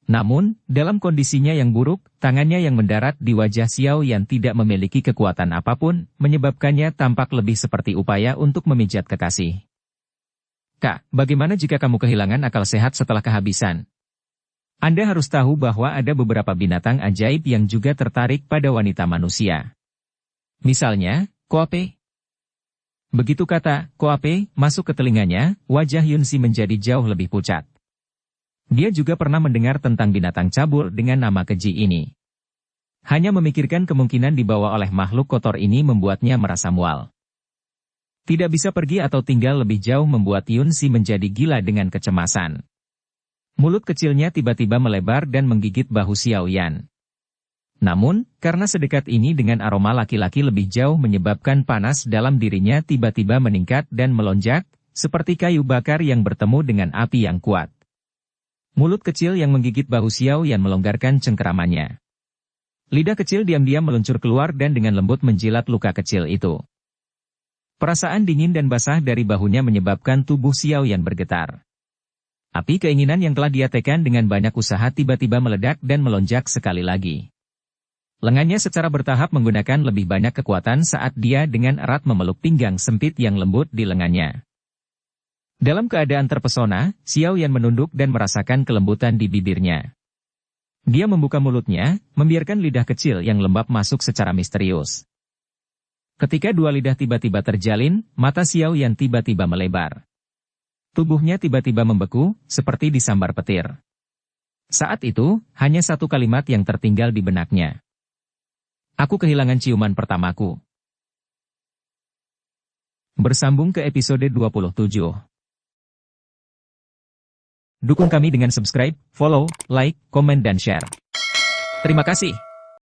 Namun, dalam kondisinya yang buruk, tangannya yang mendarat di wajah Xiao Yan tidak memiliki kekuatan apapun, menyebabkannya tampak lebih seperti upaya untuk memijat kekasih. Kak, bagaimana jika kamu kehilangan akal sehat setelah kehabisan? Anda harus tahu bahwa ada beberapa binatang ajaib yang juga tertarik pada wanita manusia. Misalnya, Koape. Begitu kata Koape masuk ke telinganya, wajah Yun Si menjadi jauh lebih pucat. Dia juga pernah mendengar tentang binatang cabul dengan nama keji ini. Hanya memikirkan kemungkinan dibawa oleh makhluk kotor ini membuatnya merasa mual. Tidak bisa pergi atau tinggal lebih jauh membuat Yun Si menjadi gila dengan kecemasan. Mulut kecilnya tiba-tiba melebar dan menggigit bahu Xiao Yan. Namun, karena sedekat ini dengan aroma laki-laki lebih jauh menyebabkan panas dalam dirinya tiba-tiba meningkat dan melonjak, seperti kayu bakar yang bertemu dengan api yang kuat. Mulut kecil yang menggigit bahu Xiao Yan melonggarkan cengkeramannya. Lidah kecil diam-diam meluncur keluar dan dengan lembut menjilat luka kecil itu. Perasaan dingin dan basah dari bahunya menyebabkan tubuh Xiao Yan bergetar. Api keinginan yang telah dia tekan dengan banyak usaha tiba-tiba meledak dan melonjak sekali lagi. Lengannya secara bertahap menggunakan lebih banyak kekuatan saat dia dengan erat memeluk pinggang sempit yang lembut di lengannya. Dalam keadaan terpesona, Xiao Yan menunduk dan merasakan kelembutan di bibirnya. Dia membuka mulutnya, membiarkan lidah kecil yang lembab masuk secara misterius. Ketika dua lidah tiba-tiba terjalin, mata Xiao Yan tiba-tiba melebar. Tubuhnya tiba-tiba membeku, seperti disambar petir. Saat itu, hanya satu kalimat yang tertinggal di benaknya. Aku kehilangan ciuman pertamaku. Bersambung ke episode 27. Dukung kami dengan subscribe, follow, like, komen dan share. Terima kasih.